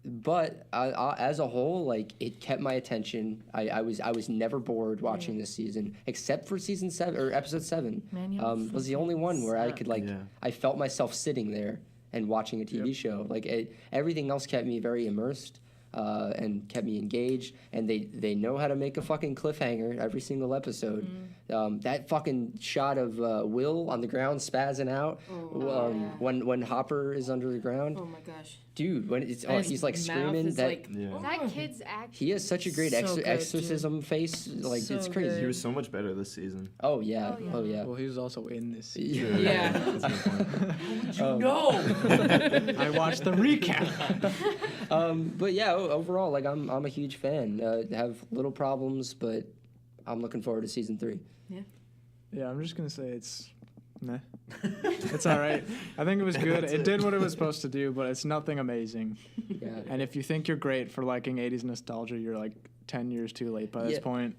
But as a whole, like it kept my attention. I was never bored watching this season, except for season 7 or episode 7. Man, you Was the only one where I could Yeah. I felt myself sitting there and watching a TV show. Like everything else kept me very immersed. And kept me engaged, and they know how to make a fucking cliffhanger every single episode. That fucking shot of Will on the ground spazzing out when Hopper is under the ground. Oh my gosh. Dude, when he's like screaming that Yeah. That kid's act. he has such a great So good, exorcism face. Like So it's crazy. good. He was so much better this season. Oh yeah. Oh, yeah. Oh yeah. Well, he was also in this season. Yeah. That's a good point. No! I watched the recap. But yeah, overall, like I'm a huge fan. Have little problems, but I'm looking forward to season 3. Yeah, I'm just gonna say it's, nah. It's all right. I think it was good. It did what it was supposed to do, but it's nothing amazing. Yeah. And if you think you're great for liking 80s nostalgia, you're like 10 years too late by this Yeah. point.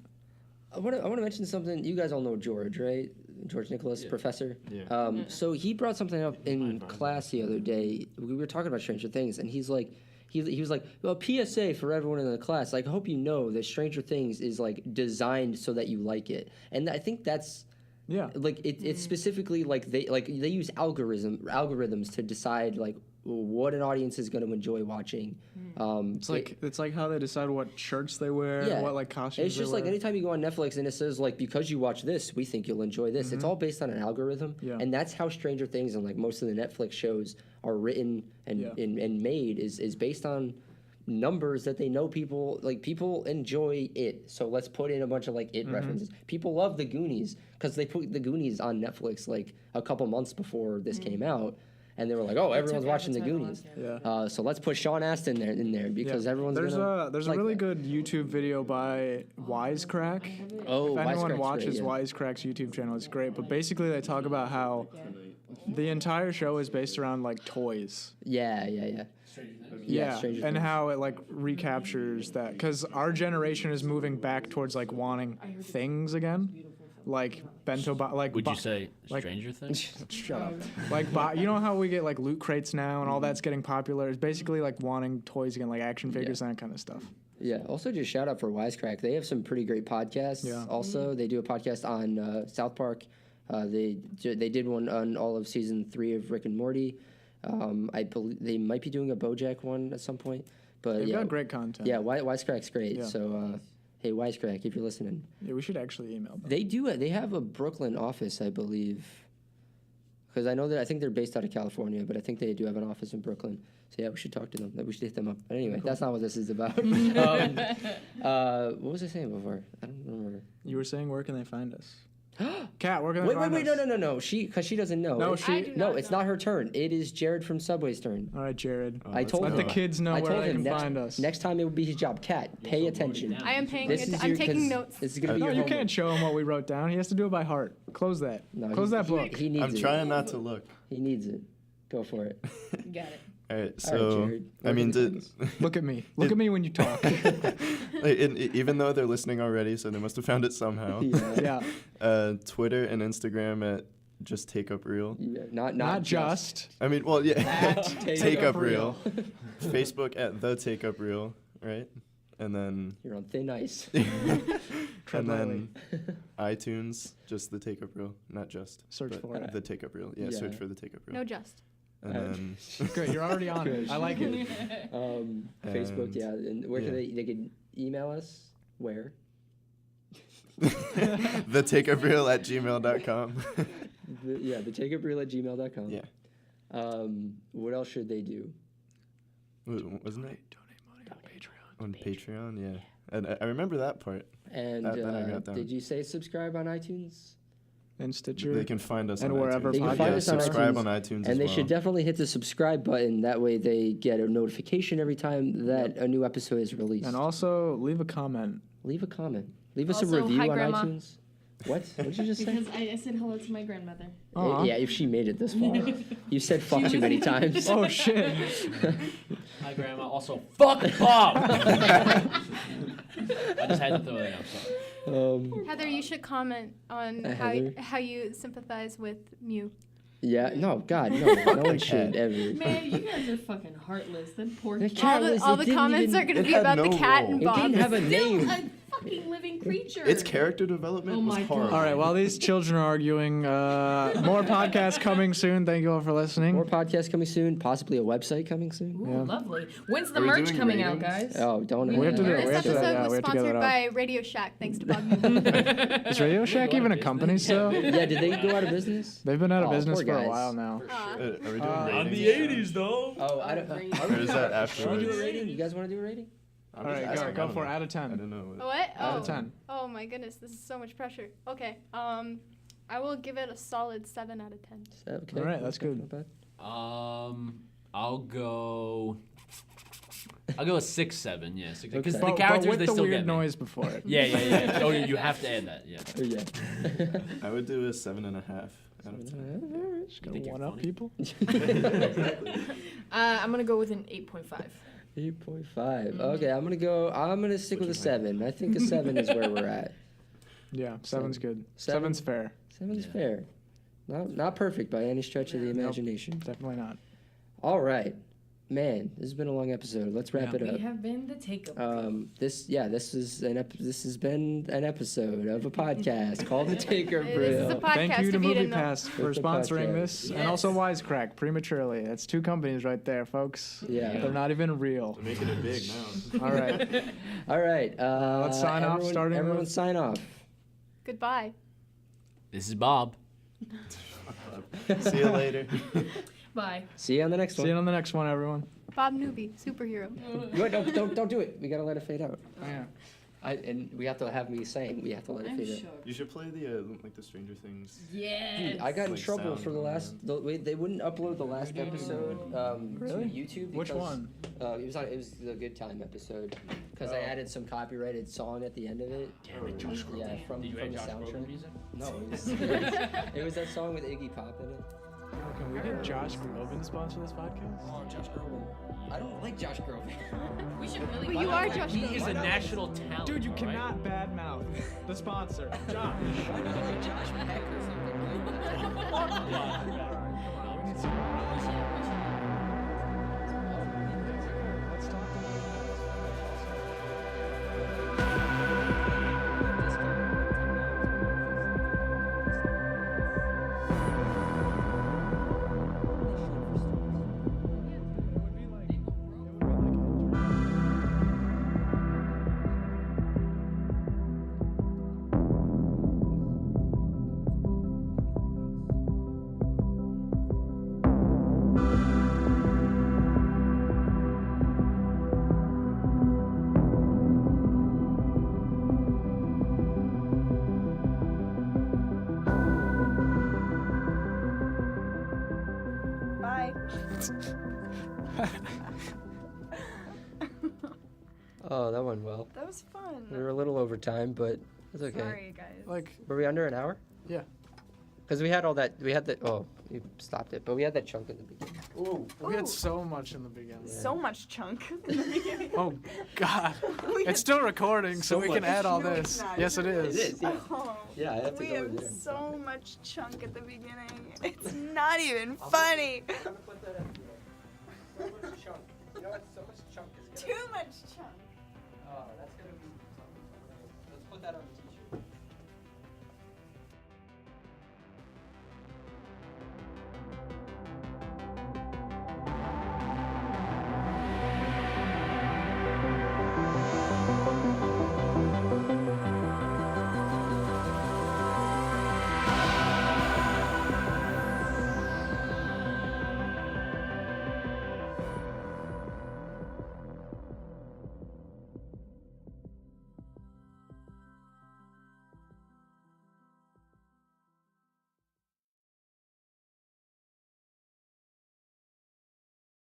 I want to mention something. You guys all know George, right? George Nicholas, Yeah. professor. Yeah. So he brought something up in class the other day. We were talking about Stranger Things, and he's like, he was like, well, PSA for everyone in the class. Like, I hope you know that Stranger Things is like designed so that you like it, and I think that's. Yeah. Like it's specifically like they use algorithms to decide like what an audience is going to enjoy watching. It's like how they decide what shirts they wear, Yeah. what like costumes It's just they like wear. anytime you go on Netflix and it says like because you watch this, we think you'll enjoy this. It's all based on an algorithm, Yeah. and that's how Stranger Things and like most of the Netflix shows are written and Yeah. and made is based on numbers that they know people enjoy it. So let's put in a bunch of like it references. People love the Goonies because they put the Goonies on Netflix like a couple months before this came out. And they were like, "Oh, everyone's watching the Goonies." Yeah. So let's put Sean Astin in there because everyone's there's gonna. there's like a really that. good YouTube video by Wisecrack. Oh, If anyone Wisecrack's watches great, yeah. Wisecrack's YouTube channel, it's great. But basically, they talk about how the entire show is based around like toys. Yeah. Yeah, Stranger and Things. how it like recaptures that because our generation is moving back towards like wanting things again, like bento like. Would you say like- Stranger Things? Shut up. Like, you know how we get like loot crates now and all that's getting popular? It's basically like wanting toys again, like action figures and that kind of stuff. Yeah. Also, just shout out for Wisecrack. They have some pretty great podcasts. Yeah. Also, they do a podcast on South Park. They did one on all of season 3 of Rick and Morty. I believe they might be doing a BoJack one at some point. But They've yeah, got great content. yeah, Wisecrack's great. Yeah. So, hey, Wisecrack, if you're listening, Yeah, we should actually email them. they do. They have a Brooklyn office, I believe. Because I think they're based out of California, but I think they do have an office in Brooklyn. So yeah, we should talk to them. We should hit them up. But anyway, that's not what this is about. What was I saying before? I don't remember. You were saying, where can they find us? Kat, where can they Wait, find us? no. Because she doesn't know. No, It- she- I do No, not it's know. not her turn. It is Jared from Subway's turn. All right, Jared. I told Let him. the kids know I where told they him can find us. next time it will be his job. Kat, pay attention. I am paying. This is I'm your- taking 'cause notes. This is gonna be No, your you homework. can't show him what we wrote down. He has to do it by heart. Close that. No, Close that book. He needs I'm it. trying not to look. He needs it. Go for it. Got it. All right, All right, so Jared, I where mean, can they find Look at me. Look at me when you talk. even though they're listening already, so they must have found it somehow. Yeah. Yeah. Twitter and Instagram at just take up real. Yeah, Not just. I mean, well, yeah. At Take up real. Facebook at the take up real, right? And then You're on thin ice. and then iTunes, just the take up reel, not just. Search but for it. the take up reel. Yeah, search for the take up reel. No, just. And then Good, you're already on it. Good. I like it. Facebook, And- yeah. And where can they could email us? Where? the take up reel at gmail.com. The takeupreel@gmail.com. Yeah. What else should they do? Wasn't it? Donate money on Patreon. Yeah. And I remember that part. And That I got down. did you say subscribe on iTunes? And Stitcher. They can find us and on wherever iTunes. They can find us on subscribe iTunes, on iTunes as And they well. should definitely hit the subscribe button. That way they get a notification every time that a new episode is released. And also leave a comment. Leave a comment. Leave us a Also, review hi, on Grandma. iTunes. What? What did you just say? Because I said hello to my grandmother. Aw. Yeah, if she made it this far. You said fuck too many times. Oh shit. Hi, Grandma. Also, fuck Bob. I just had to throw that out. Sorry. Heather, you should comment on Heather? how you sympathize with Mew. Yeah, no, God, no. No one should ever. Man, you guys are fucking heartless. That poor The cat. cat was- All it the didn't comments even- are going to it be had about the no cat role. and It Bob. didn't have a Still name. a fucking living creature. Its character development Oh was my God. horrible. All right, while these children are arguing, more podcasts coming soon. Thank you all for listening. More podcasts coming soon. Possibly a website coming soon. Ooh, Yeah. lovely. When's the Are we merch doing coming out, ratings? guys? Oh, don't. We have to do it. This We have to do episode that. Yeah, was we have to get sponsored that by Radio Shack, thanks to Bob Mew. Is Radio Shack even a company still? Yeah, did they go out of business? They've been out of Oh, business poor for a guys. while now. Aw. Are we doing On ratings? though. Oh, I don't. Or is that Should we do a afterwards? rating? You guys want to do a rating? I'm All just right, asking, I go don't for it. know. Out of I 10. don't know. What? Out Oh. of 10. Oh my goodness, this is so much pressure. Okay, I will give it a solid 7 out of 10. Okay. All right, that's good. Not bad. I'll go a 6-7. Yeah, 6. Because Okay. the characters with they the still weird get me. noise before it. Yeah. Oh, you have to add that. Yeah. Oh, yeah. I would do a 7.5 out of 10. Just gonna think you're one up funny? people. I'm going to go with an 8.5. 8.5. Okay, I'm gonna stick with a 7. I think a 7 is where we're at. Yeah, seven's good. Seven? Seven's fair. 7's fair. Not perfect by any stretch of the imagination. Definitely not. All right, man. This has been a long episode. Let's wrap it We up. have been the take-up. This has been an episode of a podcast called The Taker This is a Brew. podcast Thank you to if you didn't know. MoviePass for It's a sponsoring podcast. this, and also Wisecrack prematurely. That's 2 companies right there, folks. Yeah. They're not even real. They're making it big now. All right. All right. Let's sign off, starting Everyone with- sign off. Goodbye. This is Bob. See you later. Bye. See you on the next See one. you on the next one, everyone. Bob Newby, superhero. Wait, don't do it. We gotta let it fade out. Yeah. And we have to have me saying we have to let it fade out. You should play the the Stranger Things. Yes. Dude, I got in Like trouble sound for the on last. They wouldn't upload the last episode Really? to YouTube. Which because, one? It was the Good Time episode because I added some copyrighted song at the end of it. Damn it, Josh Groban. Yeah, from Did you the add Josh soundtrack. Groban music? No, it was that song with Iggy Pop in it. Can we get Josh Groban to sponsor this podcast? Oh, Josh Groban. I don't like Josh Groban. We should really. But you are Josh He is Groban. a national talent. Dude, you all right? cannot badmouth the sponsor. Josh. Josh Peck or something. Come on, we need some. Let's talk to Bye. Oh, that went well. That was fun. We were a little over time, but it's okay. Sorry, guys. Like, Were we under an hour? yeah. Because we had all that. We had the. Oh, You stopped it, but we had that chunk in the beginning. Ooh, we had so much in the beginning. So much chunk in the beginning. Oh God, We it's still recording, so So we can much. add all No, it's this. not. Yes, it is. It is, yeah. Oh, Yeah, I have to we go have over there and so stop it. much chunk at the beginning. It's not even funny. I'm gonna put that up here. So much chunk. You know what? So much chunk is Too much chunk. Oh, that's gonna be. Let's put that on the